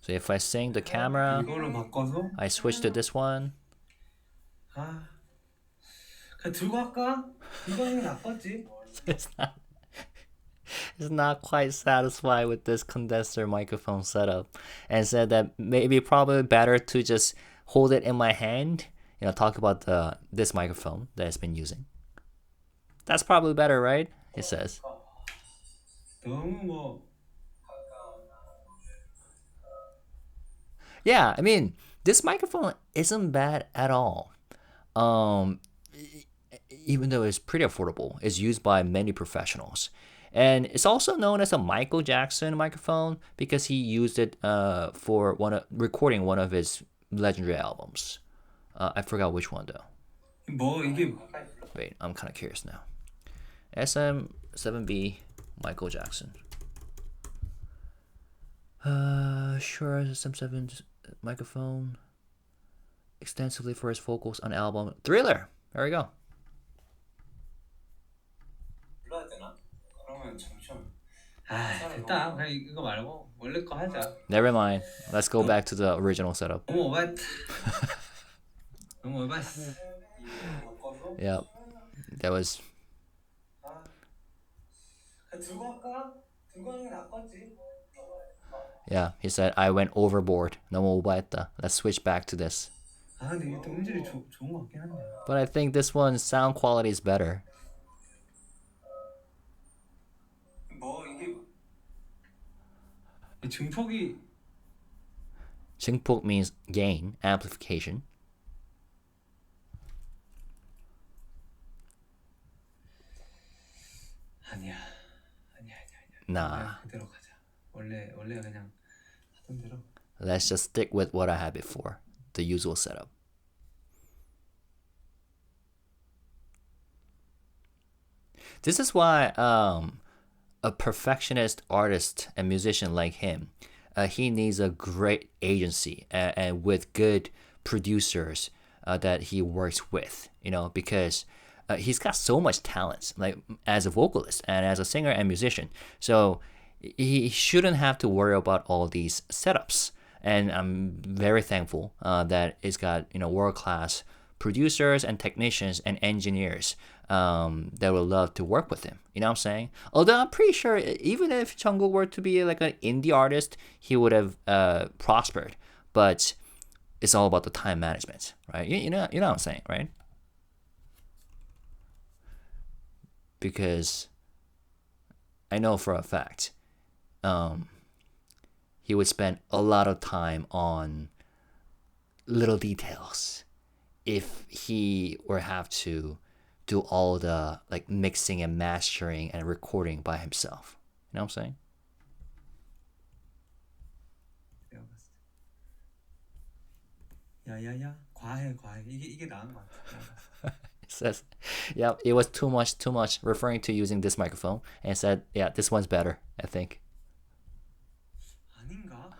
So if I sing the camera, 이걸로 바꿔서 I switch to this one. 그냥 들고 할까? 이거 하는 게 나빴지? It's not quite satisfied with this condenser microphone setup and said that maybe probably better to just hold it in my hand, talk about this microphone that it's been using. That's probably better, right? It says. 너무 뭐 Yeah, I mean, this microphone isn't bad at all. Even though it's pretty affordable, it's used by many professionals. And it's also known as a Michael Jackson microphone because he used it for recording one of his legendary albums. I forgot which one though. 뭐 이게 Wait, I'm kind of curious now. SM7B Michael Jackson. Sure, SM7 microphone extensively for his vocals on album Thriller. There we go. 불러야 되나? 그러면 잠시만. 됐다. 그냥 이거 말고 원래 거 하자. Never mind. Let's go back to the original setup. 너무 오바했다. 너무 오바했어. Yep. That was. 들고 할까? 들고 하는 게 낫겠지. Yeah, he said I went overboard. 너무 오버했다. Let's switch back to this. 근데 이게 또 음질이 좋은 것 같긴 한데. But I think this one's sound quality is better. 뭐 이게 증폭이 증폭 means gain, amplification. 아니야. Nah. 그대로 가자. 원래 그냥 하던 대로. Let's just stick with what I had before, the usual setup. This is why a perfectionist artist and musician like him, he needs a great agency and with good producers that he works with, because he's got so much talent, like as a vocalist and as a singer and musician. So he shouldn't have to worry about all these setups. And I'm very thankful that he's got world-class producers and technicians and engineers that would love to work with him. You know what I'm saying? Although I'm pretty sure even if Jungkook were to be like an indie artist, he would have prospered. But it's all about the time management, right? You know what I'm saying, right? Because I know for a fact he would spend a lot of time on little details if he were have to do all the like mixing and mastering and recording by himself. You know what I'm saying? 야야야 과해 이게 나은 것 같아. It says, yeah, it was too much referring to using this microphone and said, yeah, this one's better, I think. 아닌가?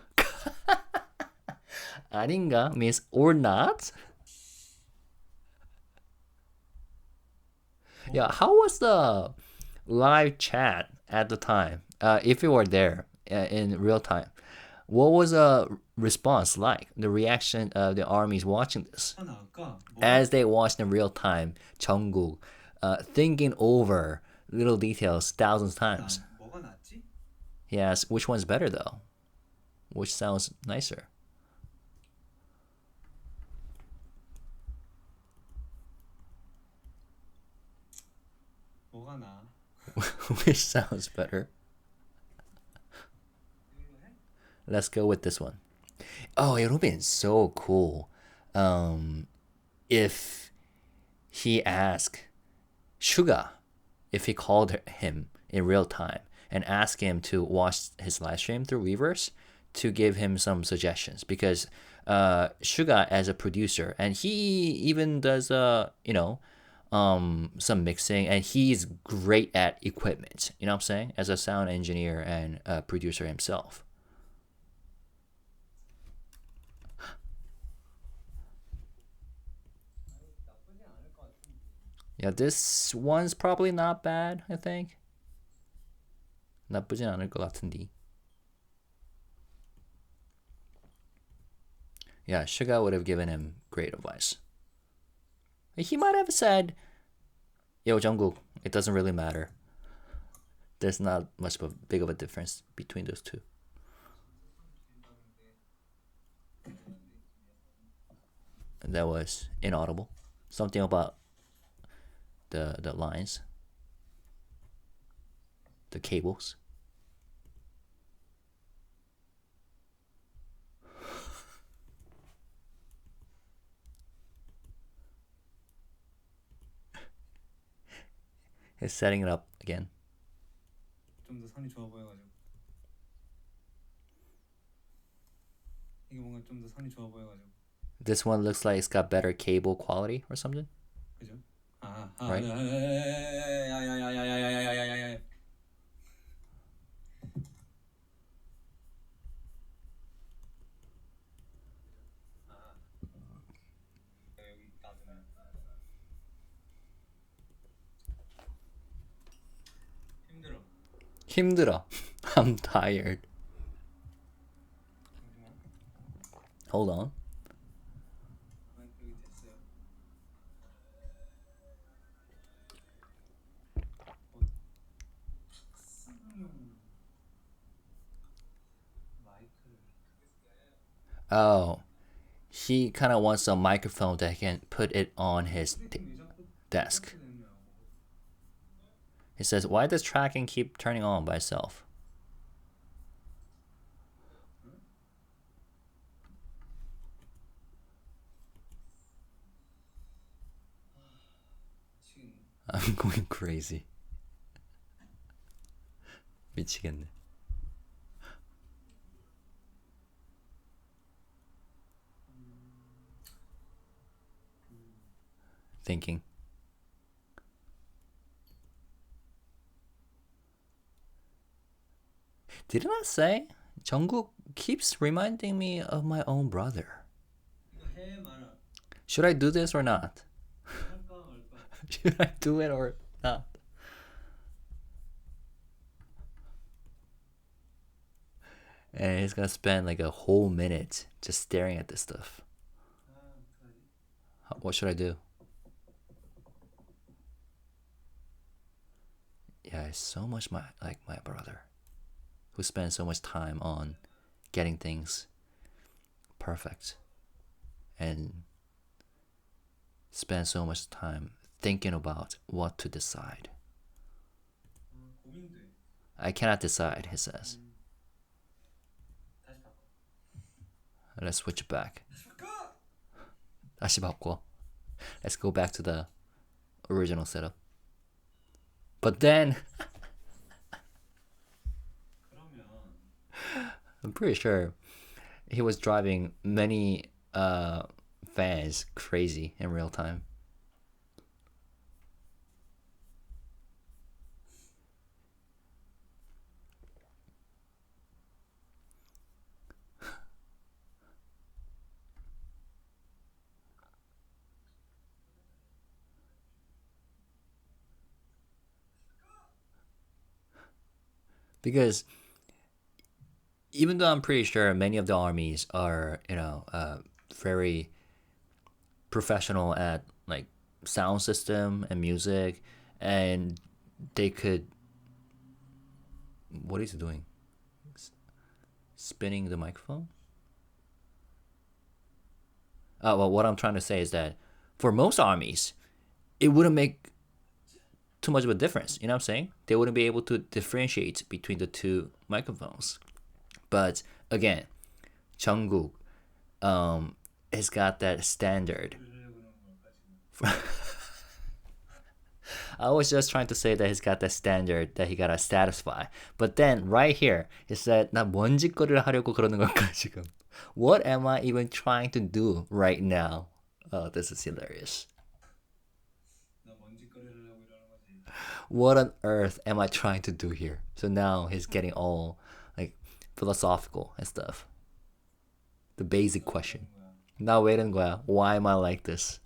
아닌가 means or not. Yeah, how was the live chat at the time? If you were there in real time, what was the response like? The reaction of the armies watching this as they watched in real time. Jungkook thinking over little details thousands times. 뭐가 낫지? He asked, which one's better though? Which sounds nicer? 뭐가 나? Which sounds better? Let's go with this one. Oh, it would have been so cool if he asked Suga, if he called him in real time and asked him to watch his live stream through Weverse to give him some suggestions, because Suga as a producer, and he even does some mixing, and he's great at equipment, you know what I'm saying, as a sound engineer and producer himself. Yeah, this one's probably not bad, I think. 나쁘진 않을 것 같은데. Yeah, Suga would have given him great advice. He might have said, yo, Jungkook, it doesn't really matter. There's not much of a big of a difference between those two. And that was inaudible. Something about the lines, the cables. He's setting it up again. 좀 더 선이 좋아 보여가지고. 이게 뭔가 좀 더 선이 좋아 보여가지고. This one looks like it's got better cable quality or something. 그죠? Right? 야야야야야야야야야야야야야야. 힘들어. I'm tired. Hold on. 마이크 여기 됐어요. 마이크를 Oh, he kind of wants a microphone that he can put it on his 왜 자꾸 desk. 되냐고. He says, why does tracking keep turning on by itself? 미치겠네. I'm going crazy. 미치겠네. Thinking. Didn't I say Jungkook keeps reminding me of my own brother? 이거 해 말아. Should I do this or not? 할까 말까. Should I do it or not? And he's gonna spend like a whole minute just staring at this stuff. 아 어떡하지? What should I do? Yeah, it's so much like my brother, who spends so much time on getting things perfect and spends so much time thinking about what to decide. 고민돼. I cannot decide, he says. 다시 바꿔. Let's switch it back. 바꿔. 다시 바꿔. Let's go back to the original setup. But then 그러면 I'm pretty sure he was driving many fans crazy in real time. Because even though I'm pretty sure many of the armies are, very professional at like sound system and music, and they could. What is he doing? Spinning the microphone? Well, what I'm trying to say is that for most armies, it wouldn't make too much of a difference. You know what I'm saying? They wouldn't be able to differentiate between the two microphones. But again, Jungkook has got that standard. I was just trying to say that he's got that standard that he gotta satisfy. But then right here, he said, 나 뭔 짓거리를 하려고 그러는 걸까 지금? What am I even trying to do right now? Oh, this is hilarious. 나 먼지 거리를 하고 이러는 거지. What on earth am I trying to do here? So now he's getting all like philosophical and stuff. The basic question. 나 왜 이러는 거야? Why am I like this?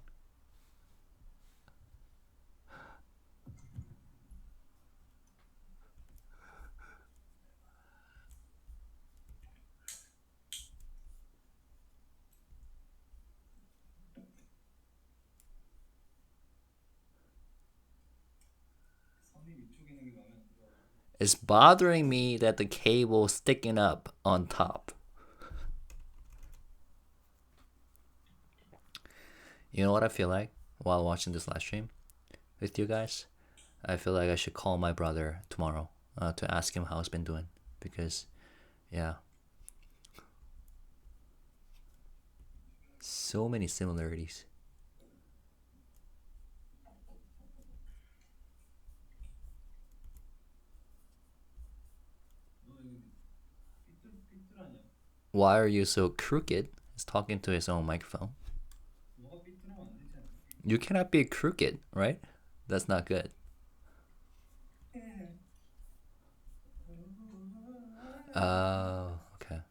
선이 위쪽에 있는 게 마음에 안 들어. It's bothering me that the cable's sticking up on top. You know what I feel like while watching this live stream with you guys? I feel like I should call my brother tomorrow to ask him how he's been doing. Because, yeah. So many similarities. 너 이거 삐뚤하냐? Why are you so crooked? He's talking to his own microphone. 너가 삐뚤하면 안 되잖아. You cannot be crooked, right? That's not good. Okay.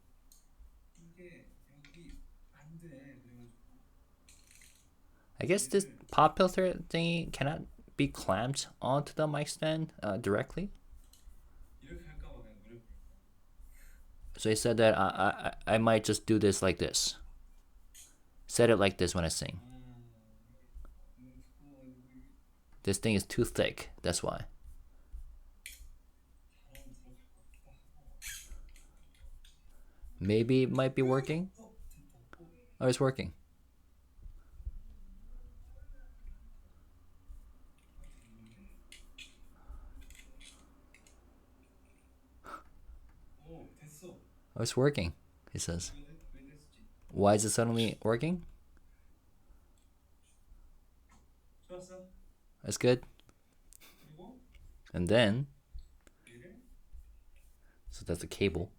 이게 여기 안 돼. 그래가지고 I guess this pop filter thingy cannot be clamped onto the mic stand directly. 이렇게 할 So he said that I might just do this like this. Set it like this when I sing. This thing is too thick. That's why. Maybe it might be working. Oh, it's working. Oh, it's working, he says. Why is it suddenly working? That's good. And then, so that's a cable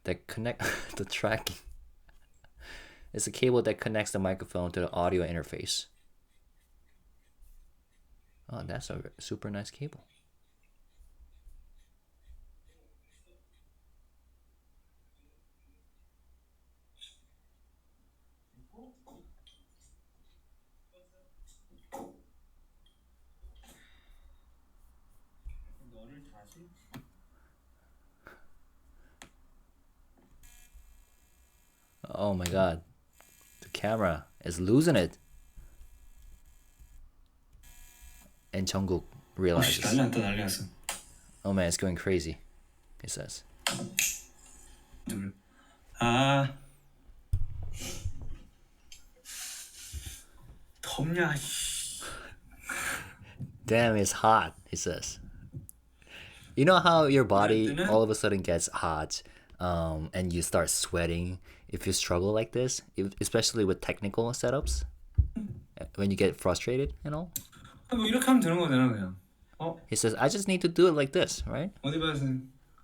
that connect the tracking. It's a cable that connects the microphone to the audio interface. Oh, that's a super nice cable. Oh my god. The camera is losing it. And Jungkook realizes. 난리 났다 난리 났어. Oh man, it's going crazy, he says. 아 덥냐. Damn, it's hot, he says. You know how your body all of a sudden gets hot and you start sweating if you struggle like this, especially with technical setups? When you get frustrated, you know? 뭐 이렇게 하면 되는 거잖아 그냥. He says, I just need to do it like this, right? 어디 봐서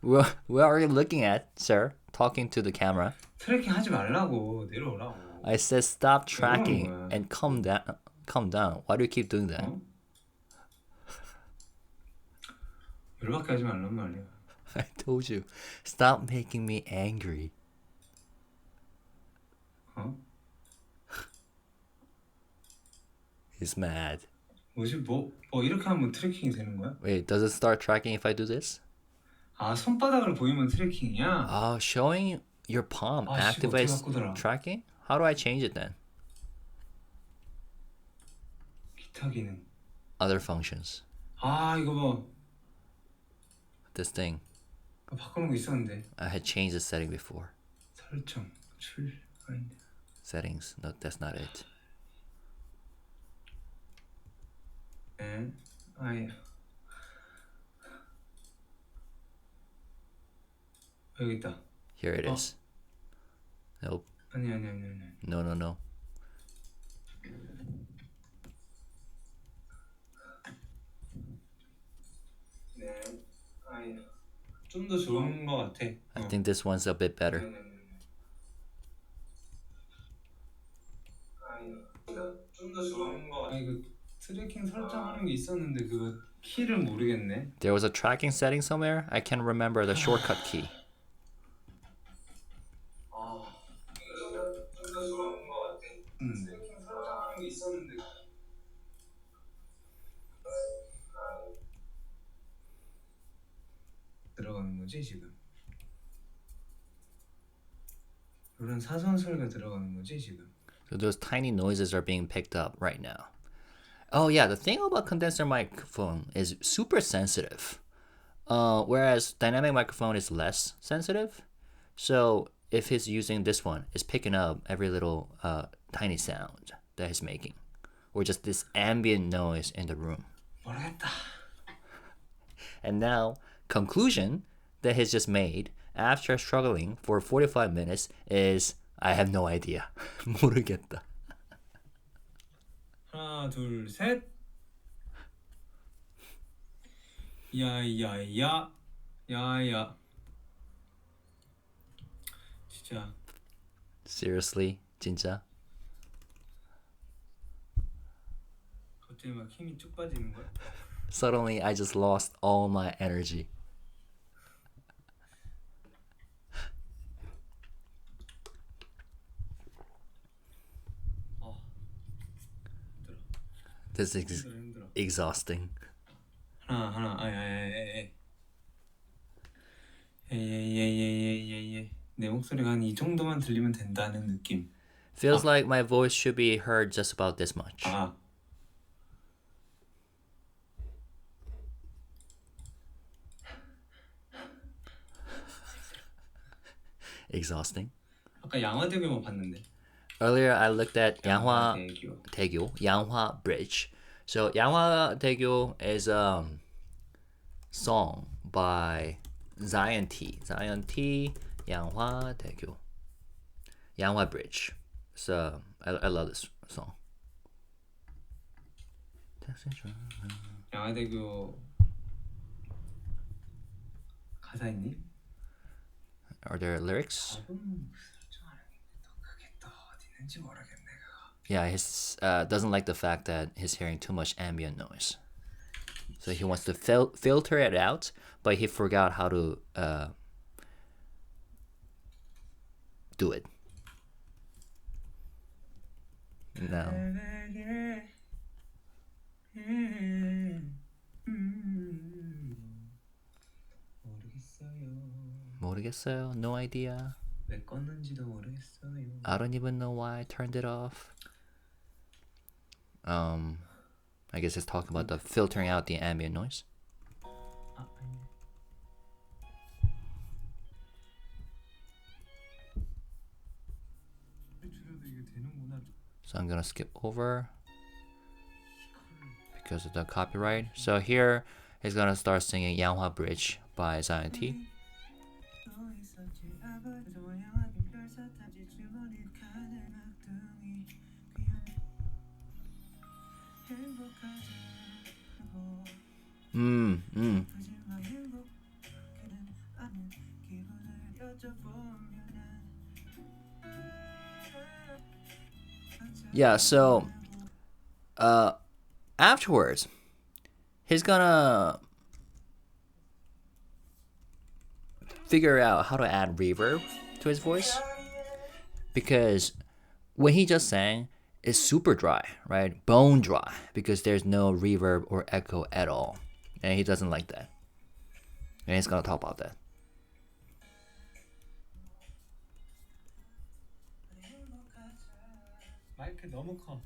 Where are you looking at, sir? Talking to the camera. 트래킹 하지 말라고 내려오라고. I said, stop tracking and calm down. Calm down. Why do you keep doing that? 열받게 하지 말란 말이야. I told you. Stop making me angry. He's mad. 뭐지 뭐 이렇게 하면 트래킹이 되는 거야? Wait, does it start tracking if I do this? 아 손바닥을 보이면 트래킹이야? Oh, showing your palm activates tracking? How do I change it then? 기타 기능. Other functions. 아 이거 뭐 This thing. 바꾸는 거 있었는데. I had changed the setting before. 설정 아닌데. Settings. No, that's not it. 네. 아이. 여기 있다. Here it is. Nope. 아니. No. 네. 아이. 좀 더 좋은 거 같아. I think this one's a bit better. 좀 더 좋은 거. 아니 그 트래킹 설정하는 게 있었는데 그거 키를 모르겠네. There was a tracking setting somewhere. I can't remember the shortcut key. 좀 더 좋은 거 같아. 트래킹 설정하는 게 있었는데. 들어가는 거지 지금. 이런 사선설가 들어가는 거지 지금. So those tiny noises are being picked up right now. Oh yeah, the thing about condenser microphone is super sensitive. Whereas dynamic microphone is less sensitive. So if he's using this one, it's picking up every little tiny sound that he's making. Or just this ambient noise in the room. 모르겠다. And now, conclusion that he's just made after struggling for 45 minutes is I have no idea. 모르겠다. 하나 둘 셋. 야야야 야야. 진짜. Seriously, 진짜? 갑자기 막 힘이 쭉 빠지는 거야? Suddenly, I just lost all my energy. This is exhausting. 하나 아이. 예예예예예예. 내 목소리가 한 이 정도만 들리면 된다는 느낌. Feels like my voice should be heard just about this much. 아, Exhausting. 아까 양화대교만 봤는데. Earlier, I looked at Yanghwa 양화대교. Daegyo, Yanghwa Bridge. So Yanghwa Daegyo is a song by Zion T. Zion T, Yanghwa Daegyo, Yanghwa Bridge. So I love this song. 양화대교 가사 있니? Are there lyrics? 답은 설정하려는데 더 크게 더 어디 있는지 모르겠네 그거. Yeah, his doesn't like the fact that he's hearing too much ambient noise. So he wants to filter it out, but he forgot how to do it. No. 모르겠어요. No idea. 왜 껐는지도 모르겠어요. I don't even know why I turned it off. I guess it's talking about the filtering out the ambient noise. 아, 아니네. 줄여도 이게 되는구나. So I'm gonna skip over because of the copyright. So here he's gonna start singing Yanghwa Bridge by Zion T. Yeah, so afterwards he's gonna figure out how to add reverb to his voice, because when he just sang, it's super dry, right? Bone dry, because there's no reverb or echo at all. And he doesn't like that. And he's gonna talk about that. 마이크 너무 커.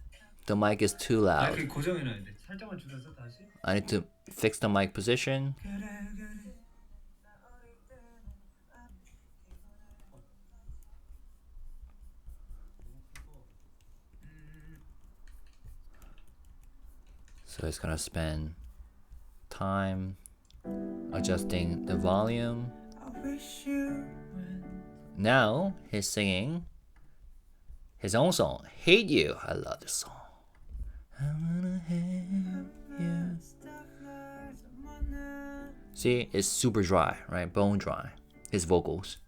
The mic is too loud. 마이크 고정해놔야 돼. 살짝만 줄여서 다시. I need to fix the mic position. So he's gonna spend time adjusting the volume. Now he's singing his own song, Hate You. I love this song. I'm gonna hate you. See, it's super dry, right? Bone dry. His vocals.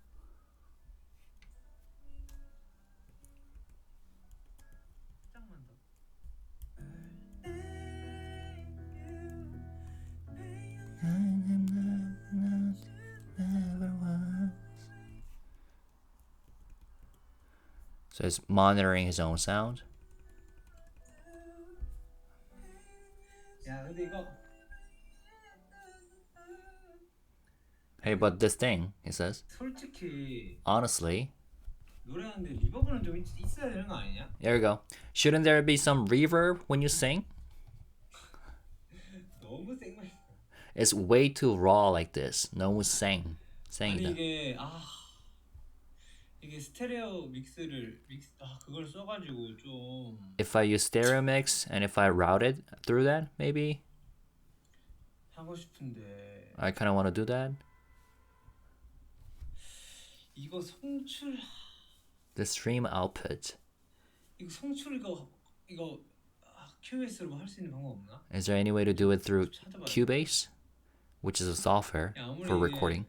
So it's monitoring his own sound. 야, 근데 이거 Hey, but this thing, he says, 솔직히 honestly, 노래하는데 리버브는 좀 있어야 되는 거 아니냐? there you go. Shouldn't there be some reverb when you sing? 너무 생말. It's way too raw like this. 너무 saying 아니 that. 이게 스테레오 그걸 써가지고 좀 If I use stereo mix and if I route it through that, maybe 하고 싶은데 I kind of want to do that. 이거 송출 The stream output. 이거 QS로 할 수 있는 방법 없나? Is there any way to do it through Cubase, which is a software 야, 아무리 for recording?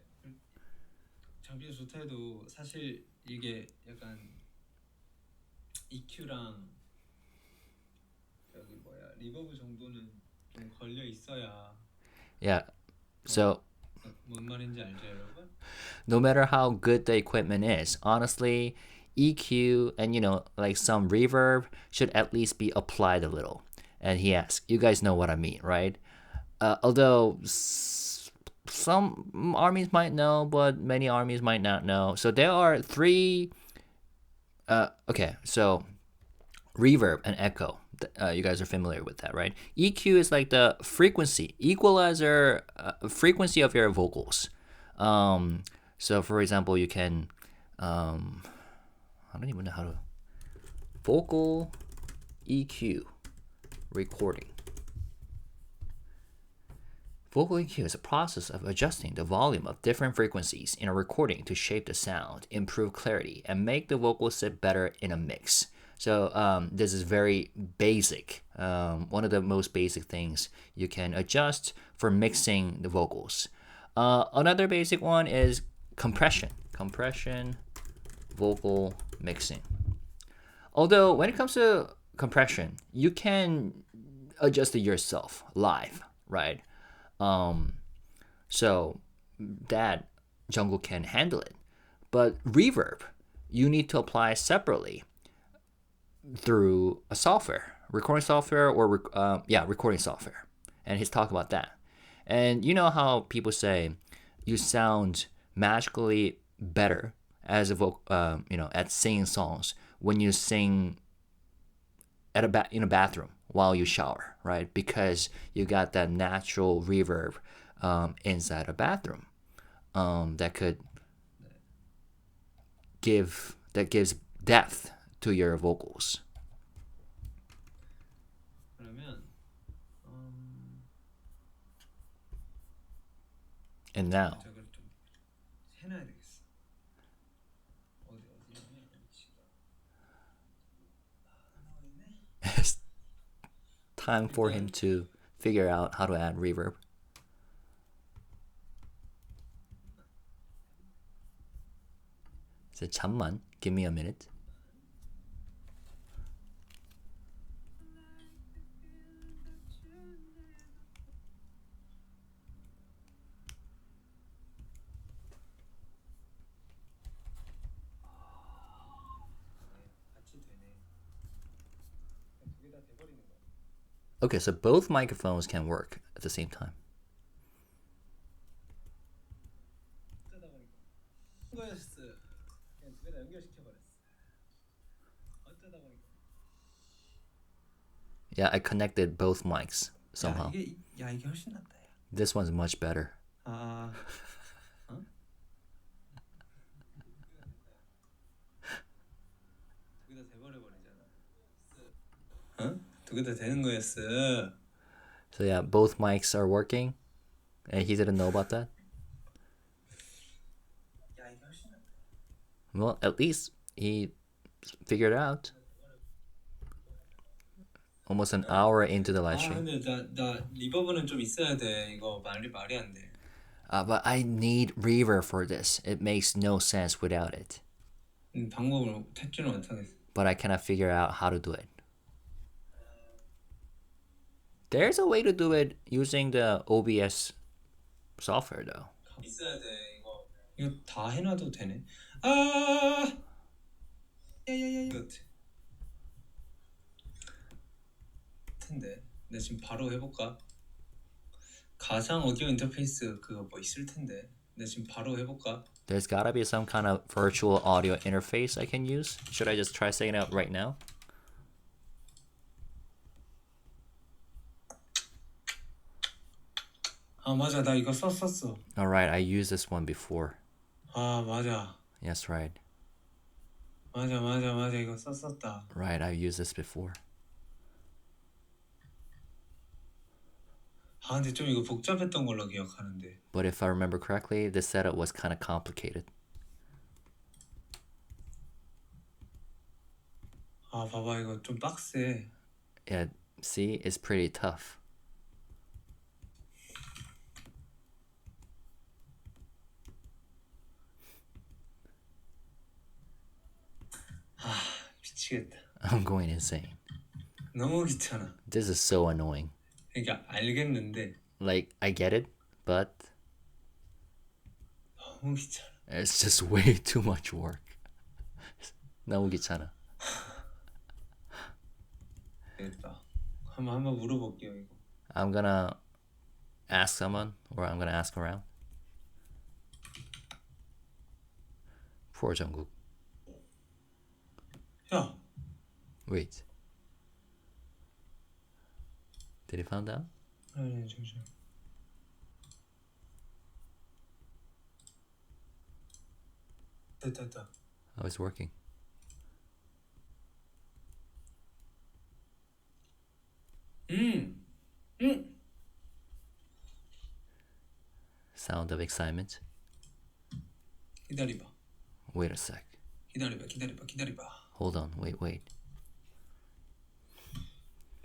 장비가 좋다 해도 사실 이게 약간 EQ랑 여기 리버브 정도는 좀 걸려 있어야. Yeah. So 뭔 말인지 알죠, 여러분? no matter how good the equipment is, honestly, EQ and like some reverb should at least be applied a little. And he asks, you guys know what I mean, right? Although some armies might know, but many armies might not know. So there are three. Okay, so reverb and echo. You guys are familiar with that, right? EQ is like the frequency, equalizer frequency of your vocals. So for example, you can, I don't even know how to, vocal EQ recording. Vocal EQ is a process of adjusting the volume of different frequencies in a recording to shape the sound, improve clarity, and make the vocals sit better in a mix. So this is very basic. One of the most basic things you can adjust for mixing the vocals. Another basic one is compression. Compression, vocal mixing. Although when it comes to compression, you can adjust it yourself live, right? So that Jungkook can handle it. But reverb, you need to apply separately through a software, recording software, or recording software. And he's talking about that. And you know how people say you sound magically better as a at singing songs when you sing at in a bathroom while you shower, right? Because you got that natural reverb inside a bathroom that gives depth to your vocals. 그러면 And now 저걸 좀 해놔야 되겠어. 어디냐면 it's time for him to figure out how to add reverb. So 잠만, give me a minute. 같이 되네. 두 개 다 돼버리는 거야. Okay, so both microphones can work at the same time. 어쩌다 보니까 거였어. 그냥 두 개 다 연결시켜 버렸어. 어쩌다 보니까. Yeah, I connected both mics somehow. 이게 훨씬 낫다. 야. This one's much better. 아. 어? 두 개 다 돼버려 버리잖아. 어? 두 개 다 되는 거였어. So yeah, both mics are working, and he didn't know about that. 야, 이게 훨씬 낫다. Well, at least he figured it out. Almost an hour into the live 아, stream. 근데 나 리버브는 좀 있어야 돼. 이거 말이 안 돼. But I need reverb for this. It makes no sense without it. 방법을 찾지는 못하겠어. But I cannot figure out how to do it. There's a way to do it using the OBS software though. 있어야 돼. 이거 다 해놔도 되네. 아, 야야야 이거 텐데. 내가 지금 바로 해볼까? 가상 오디오 인터페이스 그거 뭐 있을 텐데. 내가 지금 바로 해볼까? There's gotta be some kind of virtual audio interface I can use. Should I just try setting it up right now? 아 맞아 나 이거 썼었어. Alright, I used this one before. 아 맞아. Yes, right. 맞아 이거 썼었다. Right, I've used this before. 아 근데 좀 이거 복잡했던 걸로 기억하는데. But if I remember correctly, this setup was kind of complicated. 아 봐봐 이거 좀 빡세. Yeah, see, it's pretty tough. 아 미치겠다. I'm going insane. 너무 귀찮아. This is so annoying. 그러니까 알겠는데 Like, I get it, but 너무 귀찮아. it's just way too much work. 너무 귀찮아. 되겠다. 한번 물어볼게요 이거. I'm gonna ask someone, or I'm gonna ask around. Poor Jungkook. 야, Wait. Did he find out? 아니 잠시만. 됐다. Oh, it's working. Sound of excitement. 기다려봐. Wait a sec. 기다려봐. Hold on. Wait.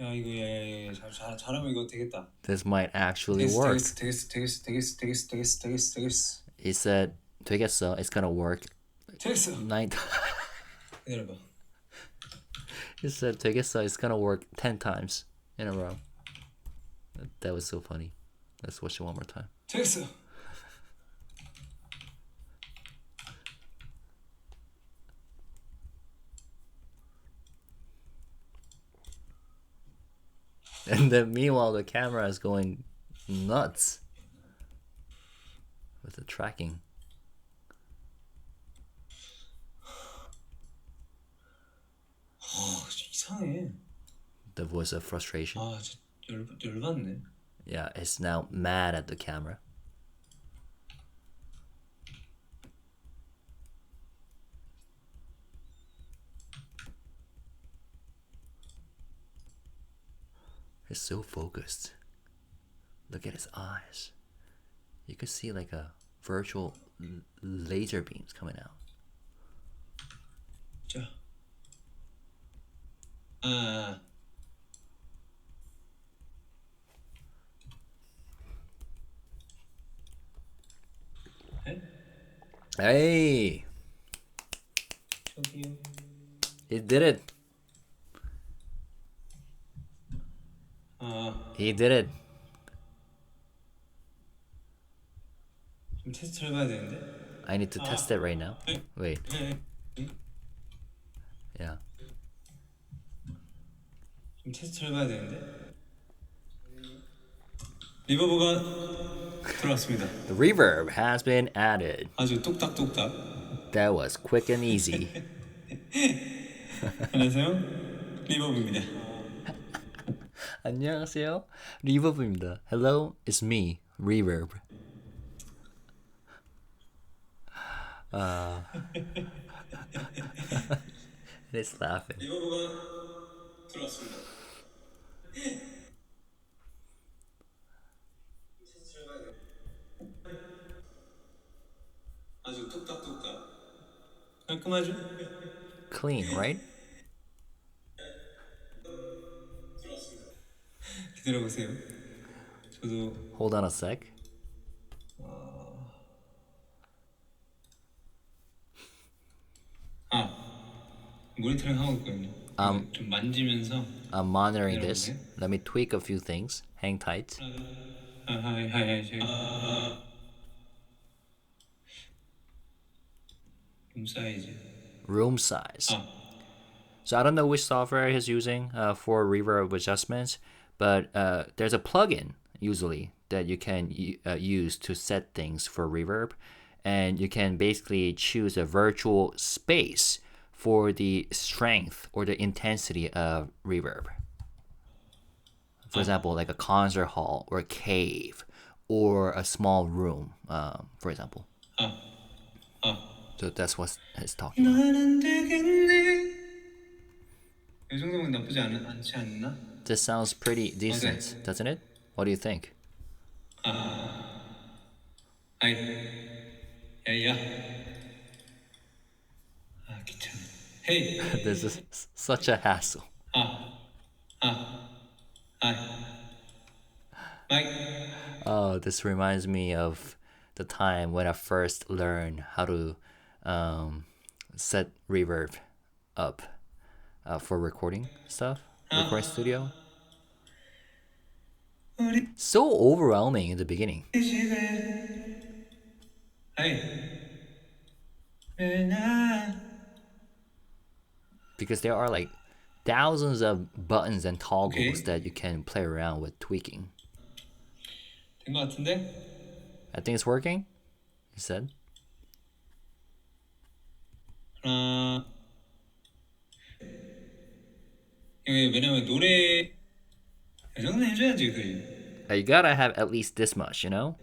야 이거 잘하면 이거 되겠다. This might actually work. 되겠어. He said, 되겠어. It's gonna work. 되겠어. 9 기다려봐. He said, 되겠어. It's gonna work 10 times in a row. That was so funny. Let's watch it one more time. 되겠어. And then meanwhile, the camera is going nuts with the tracking. 이상해. The voice of frustration. 아, 진짜 열받네. Yeah, it's now mad at the camera. He's so focused. Look at his eyes. You could see like a virtual laser beams coming out. 자. Hey! 저기요. He did it! He did it! 좀 테스트를 해봐야 되는데. I need to test it right now. Wait. Yeah. 좀 테스트를 해봐야 되는데. 리버브가 들어왔습니다. The reverb has been added. 아주 똑딱똑딱. That was quick and easy. 안녕하세요. 리버브입니다. 안녕하세요. 리버브입니다. Hello, it's me, Reverb. And it's laughing. 리버브가 들어왔습니다. 아주 똑딱똑딱. 깔끔하죠? Clean, right? 기다려보세요. 저도 Hold on a sec. 모니터링 하고 있거든요. 좀 만지면서 I'm monitoring this. Let me tweak a few things. Hang tight. 하이 룸 사이즈. Room size. So I don't know which software he's using for reverb adjustments, but there's a plugin usually that you can use to set things for reverb, and you can basically choose a virtual space for the strength or the intensity of reverb. For example, like a concert hall or a cave or a small room, for example. So that's what he's talking about. 나는 되겠네. 이 정도면 나쁘지 않지 않나? This sounds pretty decent, doesn't it? What do you think? 아이, 야야. 귀찮아. 헤이. This is such a hassle. 마이크. Oh, this reminds me of the time when I first learned how to set reverb up for recording stuff, recording studio. So overwhelming in the beginning. Because there are like thousands of buttons and toggles that you can play around with tweaking. 된 것 같은데? I think it's working, he said. You gotta have at least this much, you know?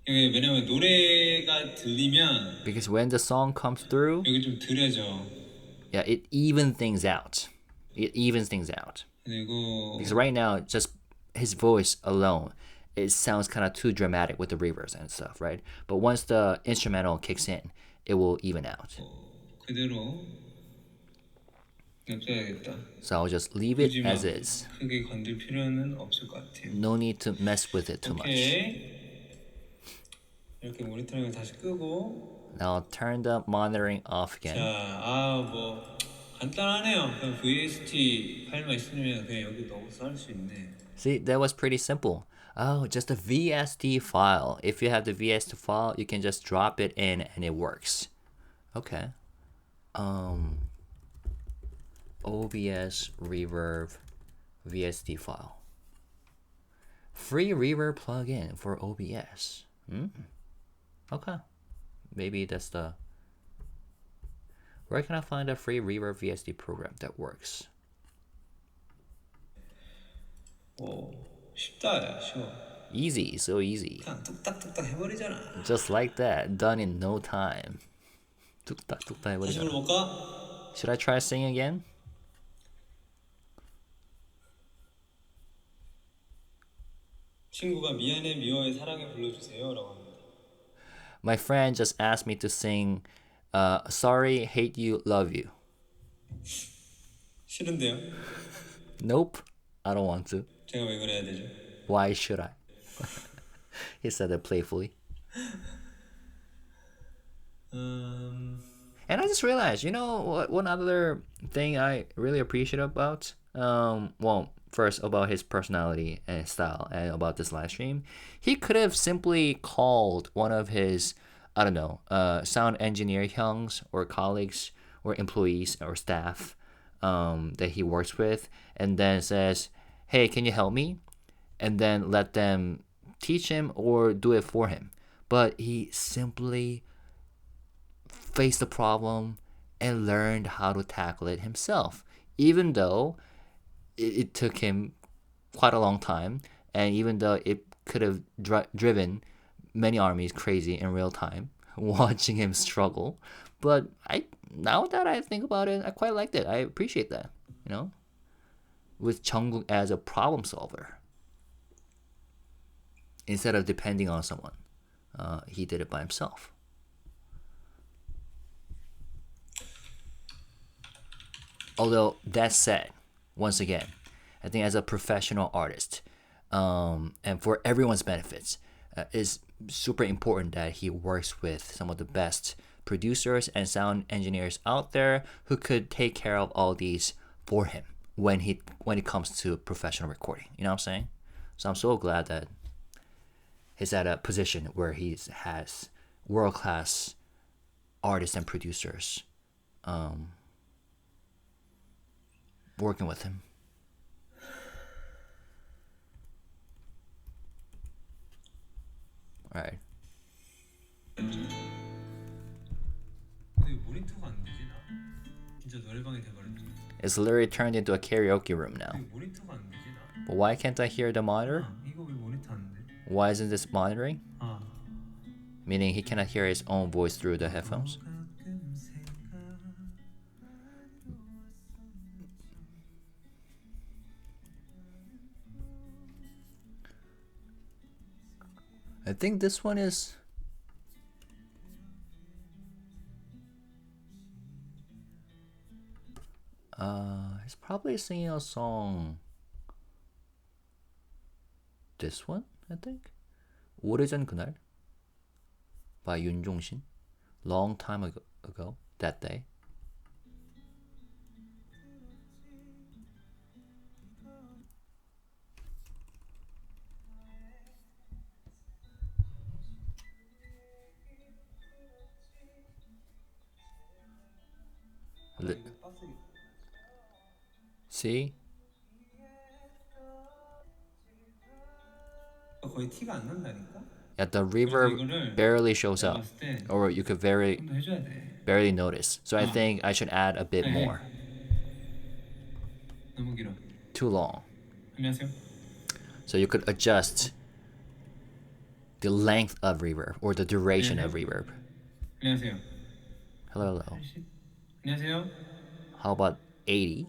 이게 왜냐면 노래가 들리면 Because when the song comes through, 여기 좀 덜해져. yeah, it evens things out. It evens things out. 그리고 Because right now, just his voice alone, it sounds kind of too dramatic with the reverbs and stuff, right? But once the instrumental kicks in, it will even out. 그대로 냅둬야겠다. So I'll just leave it 굳이 막 as is. 크게 건들 필요는 없을 것 같아요. No need to mess with it too much. 오케이. 이렇게 모니터링을 다시 끄고 Now I'll turn the monitoring off 자, again. 뭐 간단하네요. 그냥 VST 파일만 있으면 그냥 여기 넣어서 할 수 있네. See, that was pretty simple. Oh, just a VST file. If you have the VST file, you can just drop it in and it works. Okay. OBS reverb VST file. Free reverb plugin for OBS. Okay. Maybe that's the... Where can I find a free reverb VST program that works? 오, 쉽다, 야, 쉬워. Easy, so easy. 그냥 뚝딱뚝딱 해버리잖아. Just like that, done in no time. 뚝딱뚝딱 다시 해버리잖아. 불러볼까? Should I try singing again? 친구가 미안해 미워해 사랑해 불러주세요 라고 합니다. My friend just asked me to sing Sorry, Hate You, Love You. 싫은데요? Nope, I don't want to. 제가 왜 그래야 되죠? Why should I? He said it playfully. And I just realized, you know, what one other thing I really appreciate about, well, first about his personality and style, and about this live stream, he could have simply called one of his, I don't know, sound engineer hyungs or colleagues or employees or staff that he works with, and then says, "Hey, can you help me?" And then let them teach him or do it for him. But he simply faced the problem and learned how to tackle it himself, even though it took him quite a long time, and even though it could have driven many armies crazy in real time, watching him struggle. But now that I think about it, I quite liked it. I appreciate that, you know, with Jungkook as a problem solver instead of depending on someone. He did it by himself. Although that said, once again, I think as a professional artist, and for everyone's benefits, it's super important that he works with some of the best producers and sound engineers out there who could take care of all these for him when it comes to professional recording. You know what I'm saying? So I'm so glad that he's at a position where he has world-class artists and producers working with him. All right. 근데 모니터가 안 되지 나. 진짜 노래방이 돼버렸네. It's literally turned into a karaoke room now. 모니터가 안 되지 나. But why can't I hear the monitor? 이거 왜 모니터 안 돼? Why isn't this monitoring? 아. Meaning he cannot hear his own voice through the headphones? I think this one is... he's probably singing a song. This one, I think? 오래전 그날 by 윤종신. Long time ago, that day. See? 거의 티가 안 난다니까? Yeah, the reverb barely shows up, or you could barely notice. So I think I should add a bit more. 너무 길어. Too long. 안녕하세요. So you could adjust the length of reverb or the duration of reverb. 안녕하세요. Hello, hello. 안녕하세요. How about 80?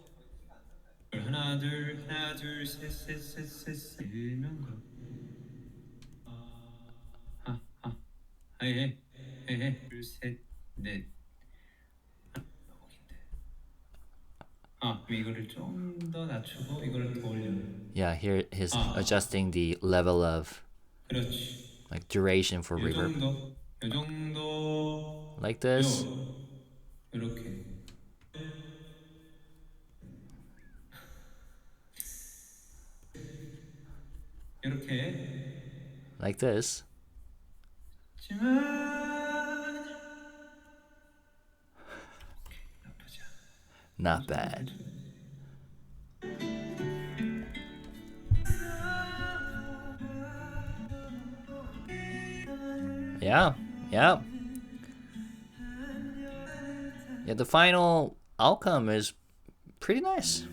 하나 둘 셋 일명가. 헤헤 둘셋넷 이거를 좀 더 낮추고 이거를 더 올려. Yeah, here he's adjusting the level of 그렇지. like duration for 요 reverb. 정도. 요 정도. Like this. 이렇게. 이렇게. Like this. Not bad. Yeah, yeah. Yeah, the final outcome is pretty nice.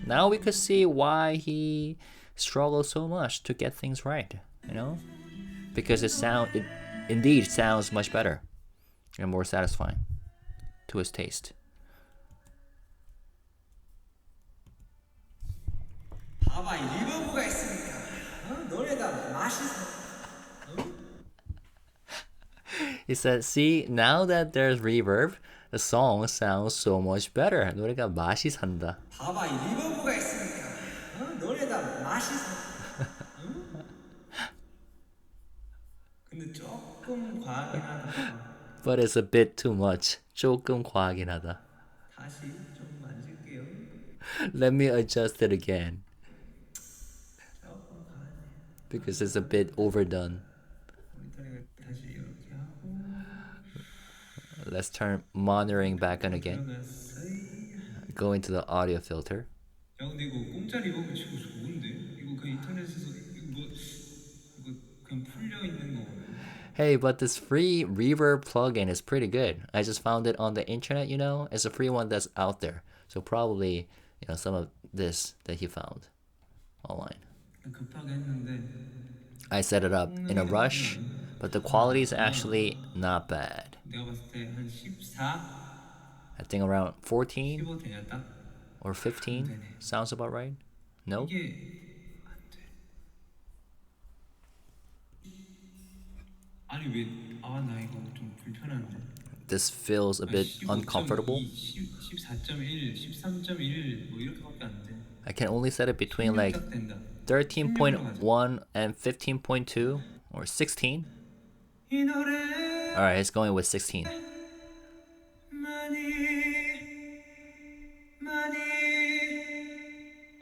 Now we could see why he struggled so much to get things right, you know? Because it indeed sounds much better and more satisfying to his taste. 봐봐, 이 리버브가 있으니까 노래가 맛있어. He said, see, now that there's reverb, the song sounds so much better. 노래가 맛이 산다. 봐봐, 이 리버브가 있으니까 노래가 맛있어. 근데 조금 과하긴 하다. But it's a bit too much. 조금 과하긴 하다. 다시 좀 만질게요. Let me adjust it again. 조금 과하네. Because it's a bit overdone. 모니터링을 다시 이렇게 하고. Let's turn monitoring back on again. 들어갔어요. Go into the audio filter. 야 근데 이거 공짜 리버브 치고 좋은데? 이거 그냥 인터넷에서 이거 그냥 풀려 있는 거거든. Hey, but this free reverb plugin is pretty good. I just found it on the internet, you know? It's a free one that's out there. So probably, you know, some of this that he found online. 급하게 했는데 I set it up in a rush, but the quality is actually not bad. 내가 봤을 때 한 14, I think around 14 15 되냐 딱? or 15 sounds about right. No? 이게 안 돼. 아니 나 이거 좀 불편한데. This feels a bit uncomfortable. 14.1, 13.1 뭐 이렇게밖에 안 돼. I can only set it between like 13.1 and 15.2 or 16. 이 노래 Alright, it's going with 16. 많이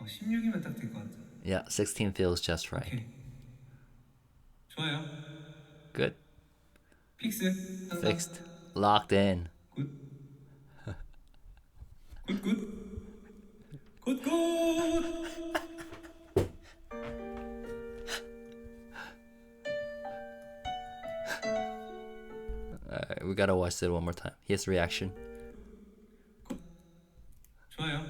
16이면 딱 될 것 같아. Yeah, 16 feels just right. 오케이. 좋아요. Good. 픽스 항상 Fixed. Locked in. 굿. 굿. Alright, we gotta watch it one more time. His reaction. 좋아요.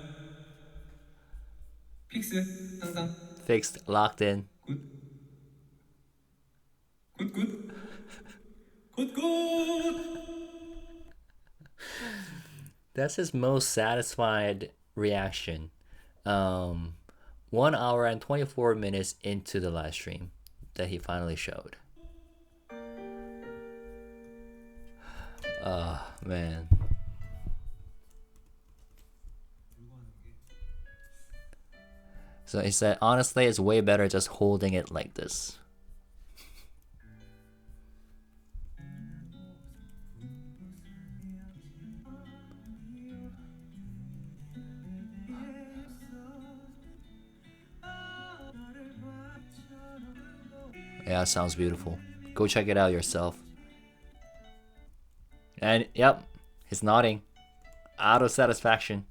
픽스 항상 Fixed. Locked in. 굿. That's his most satisfied reaction. 1 hour and 24 minutes into the live stream that he finally showed. Oh, man. So he said, honestly, it's way better just holding it like this. Yeah, it sounds beautiful. Go check it out yourself. And yep, he's nodding. Out of satisfaction.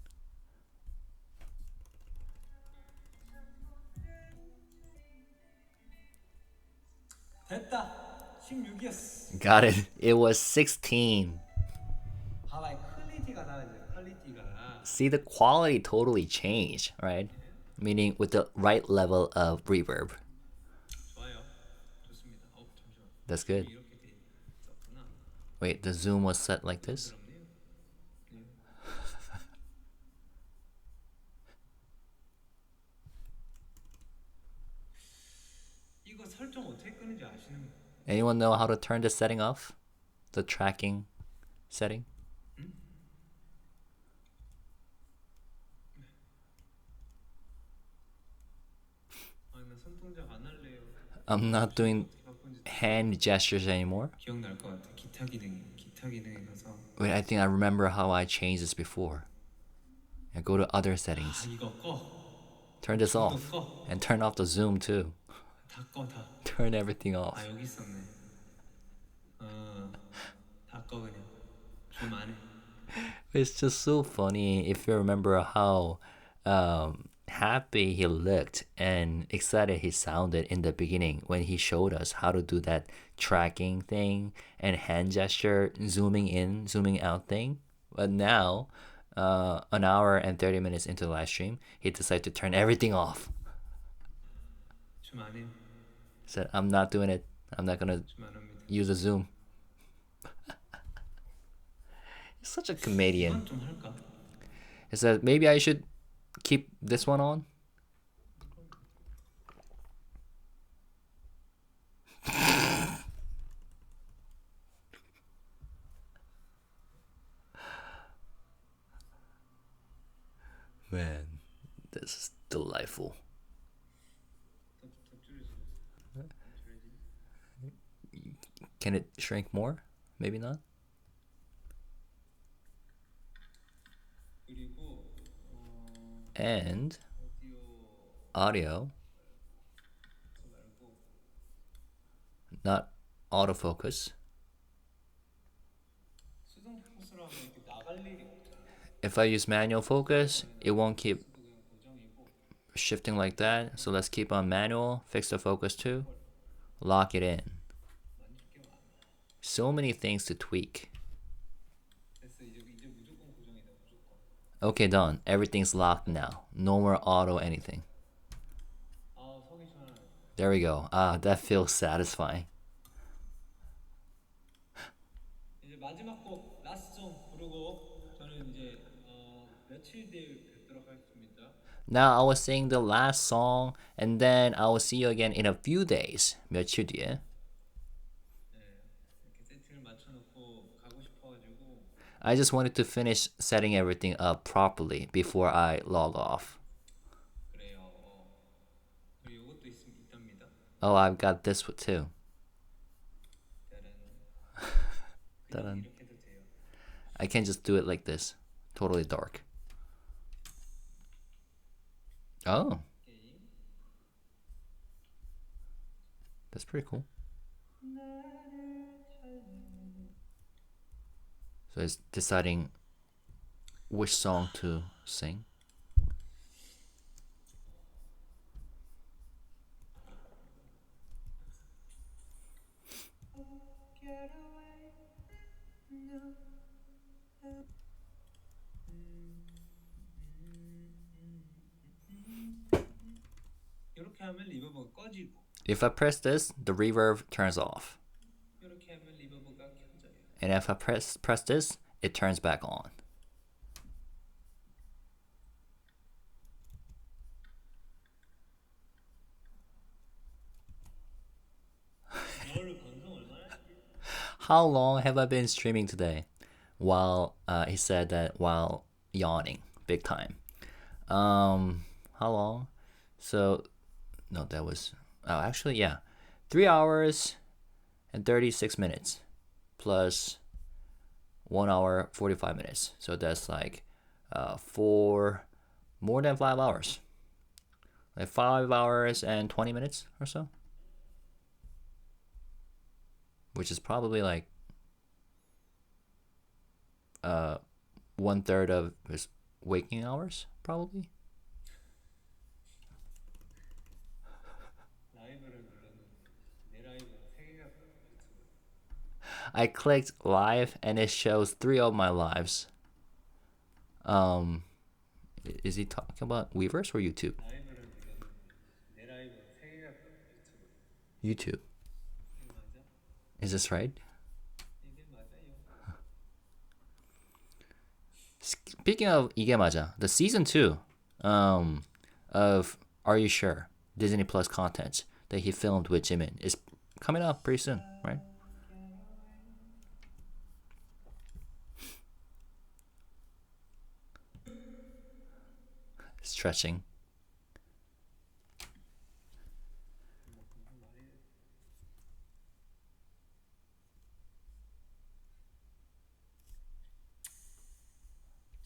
됐다. 16이었어. Got it. It was 16. 봐봐, 이 퀄리티가 나와야 돼. 퀄리티가. See, the quality totally changed, right? Meaning with the right level of reverb. That's good. 이렇게 돼 있었구나. Wait, the zoom was set like this? 부끄럽네요. 네. 이거 설정 어떻게 끄는지 아시는 분? Anyone know how to turn the setting off? The tracking setting? 아니 나 손동작 안 할래요. I'm not doing 어떻게 바꾸는지 hand gestures anymore. 기억날 것 같아. 기타 기능에 가서 Wait, I think I remember how I changed this before. I go to other 아 settings. 이거 꺼. Turn this 이거 off. 꺼. And turn off the zoom too. 다 꺼 다. Turn everything off. 아 여기 있었네. 다 꺼 그냥. 좀 안 해. It's just so funny if you remember how happy he looked and excited he sounded in the beginning when he showed us how to do that tracking thing and hand gesture, zooming in, zooming out thing. But now, an hour and 30 minutes into the live stream, he decided to turn everything off. 좀 안 해요. Said, I'm not doing it. I'm not gonna 좀 안 합니다. use a zoom. He's such a comedian. 이건 좀 할까? He said, maybe I should keep this one on. Man, this is delightful. 더 줄여줘. Can it shrink more? Maybe not. 그리고 And 오디오 audio, 말고 not autofocus. 수동 포커스로 하면 이렇게 나갈 일이 없잖아. If I use manual focus, it won't keep 그냥 고정이고 shifting like that. So let's keep on manual, fix the focus too, lock it in. 만질 게 많아. So many things to tweak. 됐어 이제 무조건 고정이다 무조건. Okay, done. Everything's locked now. No more auto anything. 아 속이 시원하네. There we go. Ah, that feels satisfying. 이제 마지막 곡 라스트 송 부르고 저는 이제 며칠 뒤에 뵙도록 하겠습니다. Now I will sing the last song and then I will see you again in a few days. 며칠 뒤에. 네, 이렇게 세팅을 맞춰놓고 가고 싶어가지고 I just wanted to finish setting everything up properly before I log off. 그래요. 그리고 이것도 있답니다. Oh, I've got this one too. 짜란. 따란. 이렇게 해도 돼요. I can just do it like this. Totally dark. Oh, 게임. that's pretty cool. So it's deciding which song to sing. 이렇게 하면 리버브가 꺼지고 If I press this, the reverb turns off. 이렇게 하면 리버브가 켜져요. And if I press this, it turns back on. 너를 방송 얼마나 했지? How long have I been streaming today? While he said that while yawning big time. How long? So no, that was actually yeah, 3 hours and 36 minutes plus 1 hour 45 minutes. So that's like for more than 5 hours. Like 5 hours and 20 minutes or so. Which is probably like 1/3 of his waking hours, probably. 라이브를 눌렀는데 내 라이브는 3개가 유튜브. I clicked live and it shows 3 of my lives. Is he talking about Weverse or YouTube? 라이브를 눌렀는데 내 라이브는 3개가 유튜브. YouTube. 이거 맞아? Is this right? 이게 맞아요. Speaking of 이게 맞아, the season 2 of Are You Sure? Disney Plus content that he filmed with Jimin is coming up pretty soon, right? Stretching.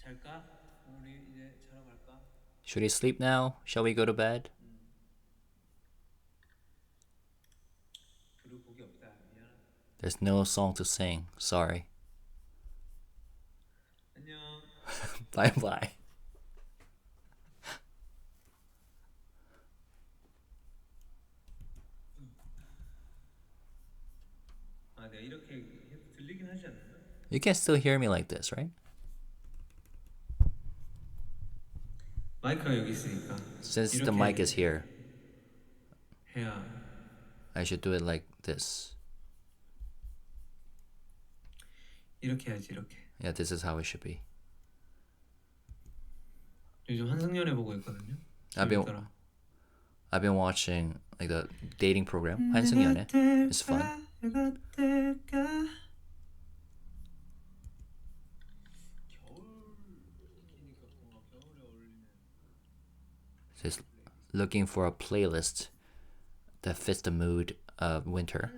잘까? 우리 이제 자러 갈까? Should he sleep now? Shall we go to bed? 부를 곡이 없다. 미안하다. There's no song to sing. Sorry. 안녕. Bye bye. 아, 내가 이렇게 해도 들리긴 하지 않나? You can still hear me like this, right? 마이크가 여기 있으니까. Since the 이렇게 mic is here, 해야 I should do it like this. 이렇게 해야지 이렇게. Yeah, this is how it should be. 요즘 한승연애 보고 있거든요. I've been- 재밌더라. I've been watching like the dating program. 한승연애. It's fun. Just looking for a playlist that fits the mood of winter.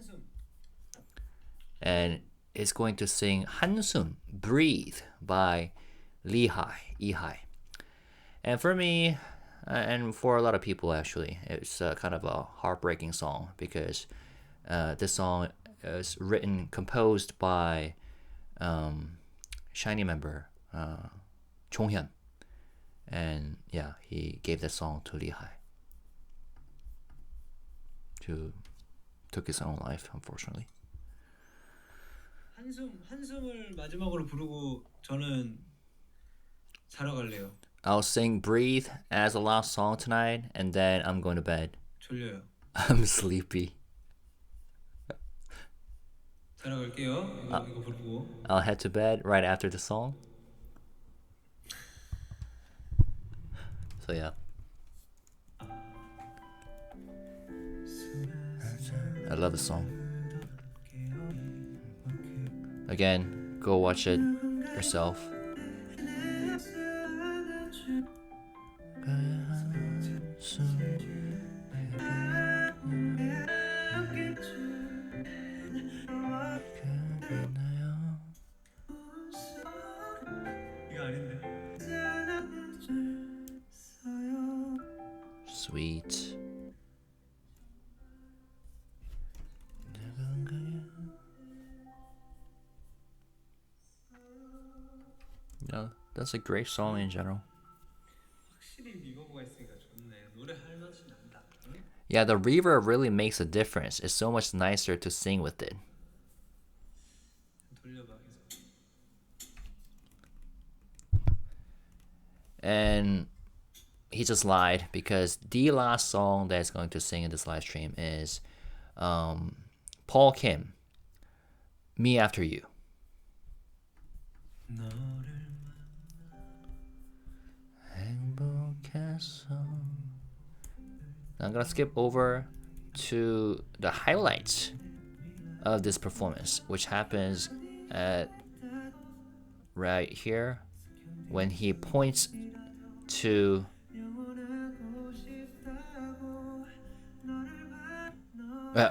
And it's going to sing 한숨, Breathe by Lehigh. And for me, and for a lot of people actually, it's kind of a heartbreaking song because this song is composed by Shiny member Jonghyun. And yeah, he gave that song to Lehigh, who took his own life, unfortunately. 한숨을 마지막으로 부르고 저는 자러 갈래요. I'll sing Breathe as the last song tonight, and then I'm going to bed. 졸려요. I'm sleepy. 자러 갈게요. 이거 부르고. I'll head to bed right after the song. So yeah. I love the song. Again, go watch it yourself. 이거 아닌데. Sweet. Yeah, that's a great song in general. 확실히 리버브가 있으니까 좋네. 노래 할 맛이 난다. 응? Yeah, the reverb really makes a difference. It's so much nicer to sing with it. 돌려봐 계속. And he just lied because the last song that's going to sing in this live stream is Paul Kim, Me After You. I'm gonna skip over to the highlights of this performance, which happens at right here when he points to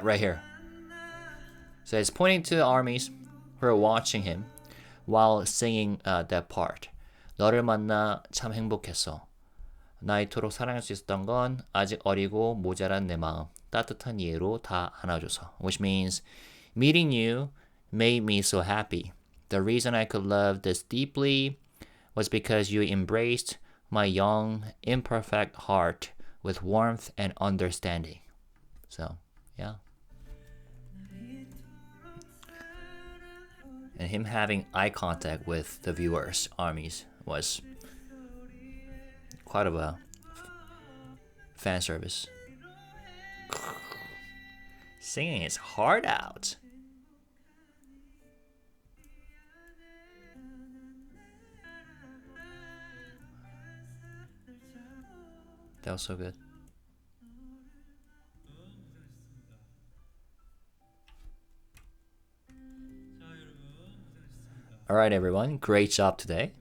right here. So he's pointing to the armies who are watching him while singing that part. 너를 만나 참 행복했어. 나 이토록 사랑할 수 있었던 건 아직 어리고 모자란 내 마음 따뜻한 이해로 다 안아줘서. Which means meeting you made me so happy. The reason I could love this deeply was because you embraced my young, imperfect heart with warmth and understanding. So, yeah. And him having eye contact with the viewers' armies was quite of a fan service. Singing his heart out. That was so good. All right, everyone. Great job today.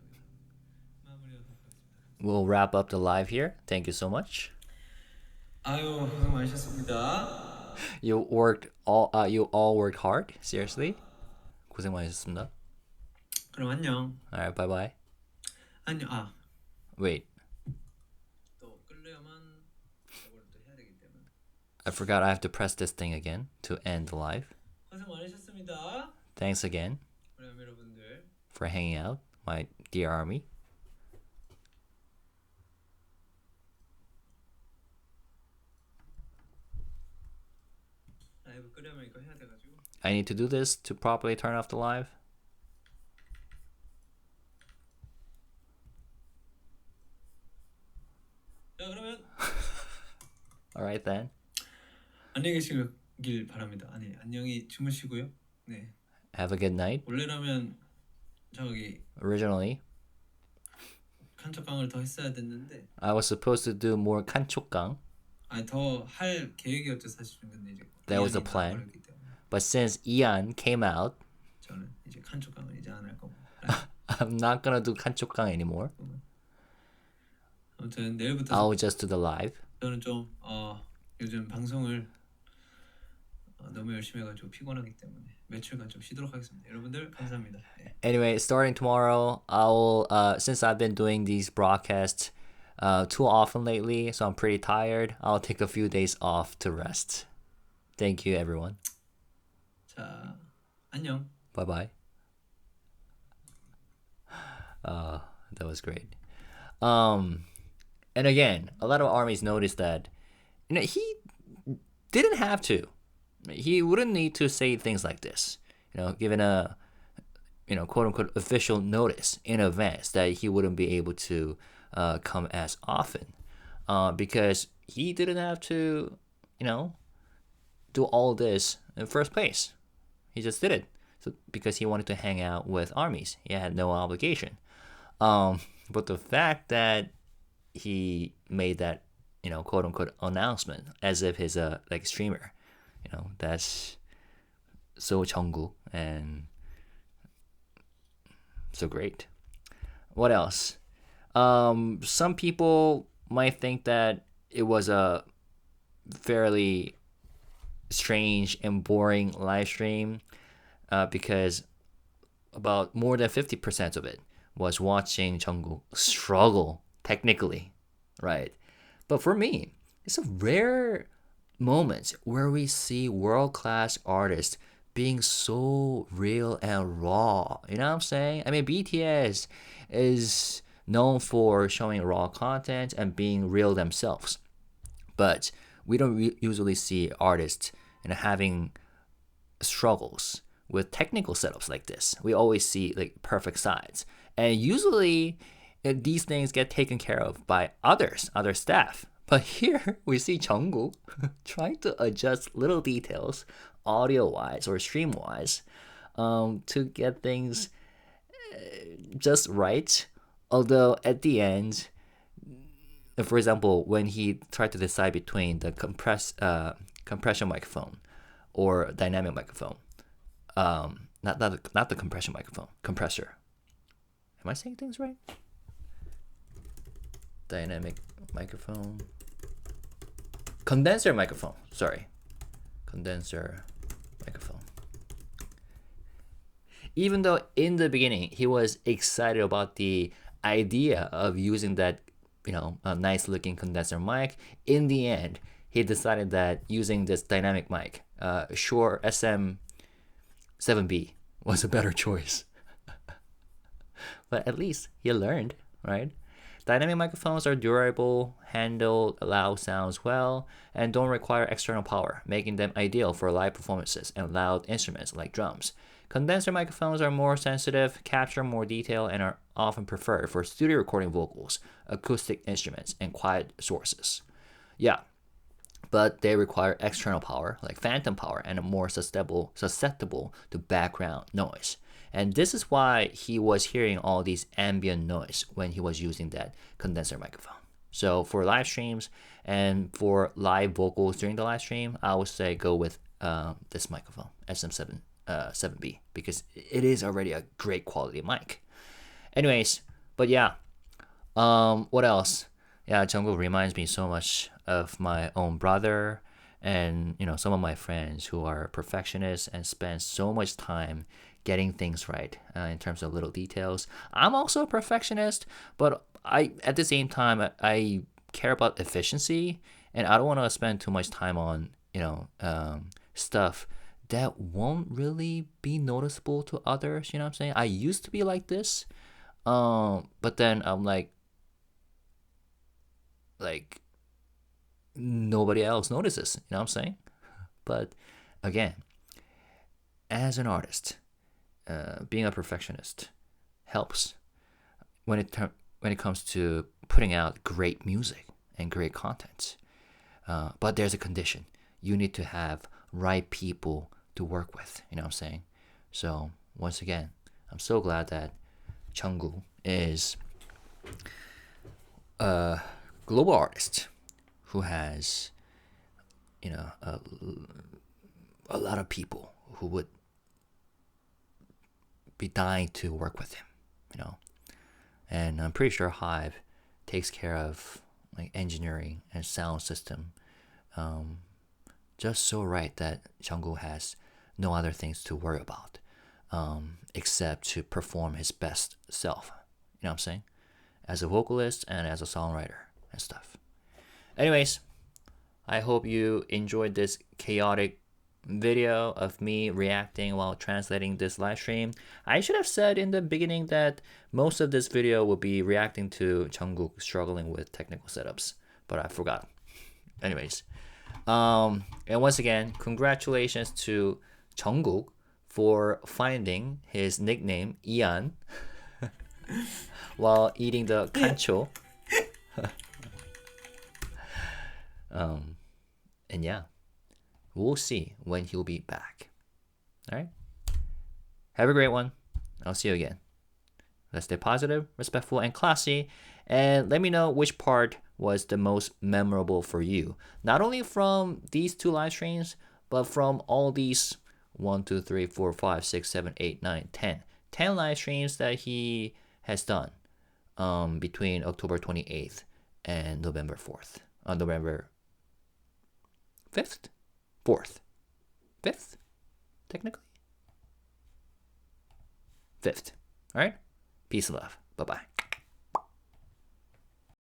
We'll wrap up the live here. Thank you so much. 아유 고생 많으셨습니다. You all worked hard. Seriously. 고생 많으셨습니다. 그럼 안녕. Alright, bye bye. 안녕. Wait, 또 끌려야만 저걸 또 해야 되기 때문에. I forgot I have to press this thing again to end the live. 고생 많으셨습니다. Thanks again 우리 여러분들. for hanging out, my dear army. 라이브 끄려면 이거 해야 돼가지고. I need to do this to properly turn off the live. 자 그러면 Alright then. 안녕히 계시길 바랍니다. 아니 안녕히 주무시고요. 네. Have a good night. 원래라면 저기 Originally, 칸척강을 더 했어야 됐는데 I was supposed to do more kanchokgang, 아니 더 할 계획이었죠 사실은. 근데 이제 That was the 이안이 plan. 나와버렸기 때문에 but since Ian came out, 저는 이제 칸척강은 이제 안 할 거고. I'm not gonna do kanchokgang anymore. 아무튼 내일부터 I'll just do the live. 저는 좀 요즘 방송을 너무 열심히 해가지고 피곤하기 때문에 며칠간 좀 쉬도록 하겠습니다. 여러분들 감사합니다. 네. Anyway, starting tomorrow, I'll since I've been doing these broadcasts too often lately, so I'm pretty tired. I'll take a few days off to rest. Thank you, everyone. 자 안녕. Bye bye. That was great. And again, a lot of armies noticed that he didn't have to. He wouldn't need to say things like this. Given a quote unquote official notice in advance that he wouldn't be able to come as often, because he didn't have to, do all this in the first place. He just did it. So because he wanted to hang out with armies, he had no obligation. But the fact that he made that, quote unquote announcement as if he's a streamer, that's so Jungkook and so great. What else? Some people might think that it was a fairly strange and boring live stream because about more than 50% of it was watching Jungkook struggle technically, right? But for me, it's a rare moment where we see world-class artists being so real and raw. You know what I'm saying? I mean, BTS is known for showing raw content and being real themselves. But we don't usually see artists having struggles with technical setups like this. We always see perfect sides. And usually these things get taken care of by other staff. But here we see Jungkook trying to adjust little details audio-wise or stream-wise to get things just right. Although at the end, for example, when he tried to decide between the compression microphone or dynamic microphone, not the compression microphone, compressor. Am I saying things right? Dynamic microphone. Condenser microphone. Sorry. Condenser microphone. Even though in the beginning he was excited about the idea of using that, a nice looking condenser mic, in the end he decided that using this dynamic mic, Shure SM7B was a better choice. But at least he learned, right? Dynamic microphones are durable, handle loud sounds well, and don't require external power, making them ideal for live performances and loud instruments like drums. Condenser microphones are more sensitive, capture more detail, and are often preferred for studio recording vocals, acoustic instruments, and quiet sources. Yeah, but they require external power, like phantom power, and are more susceptible to background noise. And this is why he was hearing all these ambient noise when he was using that condenser microphone. So for live streams and for live vocals during the live stream, I would say go with this microphone, SM7B, because it is already a great quality mic. Anyways, but yeah, what else? Yeah, Jungkook reminds me so much of my own brother and some of my friends who are perfectionists and spend so much time getting things right in terms of little details. I'm also a perfectionist, but at the same time I care about efficiency, and I don't want to spend too much time on stuff that won't really be noticeable to others. You know what I'm saying? I used to be like this, but then I'm like nobody else notices. You know what I'm saying? But again, as an artist, being a perfectionist helps when it comes to putting out great music and great content. But there's a condition. You need to have right people to work with. You know what I'm saying? So once again, I'm so glad that Jungkook is a global artist who has a lot of people who would be dying to work with him, and I'm pretty sure HYBE takes care of like engineering and sound system just so right that Jungkook has no other things to worry about except to perform his best self. You know what I'm saying? As a vocalist and as a songwriter and stuff. Anyways, I hope you enjoyed this chaotic video of me reacting while translating this live stream. I should have said in the beginning that most of this video will be reacting to Jungkook struggling with technical setups, but I forgot. Anyways, and once again, congratulations to Jungkook for finding his nickname Ian while eating the kancho. And yeah, we'll see when he'll be back. All right. Have a great one. I'll see you again. Let's stay positive, respectful, and classy. And let me know which part was the most memorable for you. Not only from these 2 live streams, but from all these 1, 2, 3, 4, 5, 6, 7, 8, 9, 10. 10 live streams that he has done between October 28th and November 4th. November 5th? 4th? 5th? Technically? 5th. Alright? Peace and love. Bye-bye.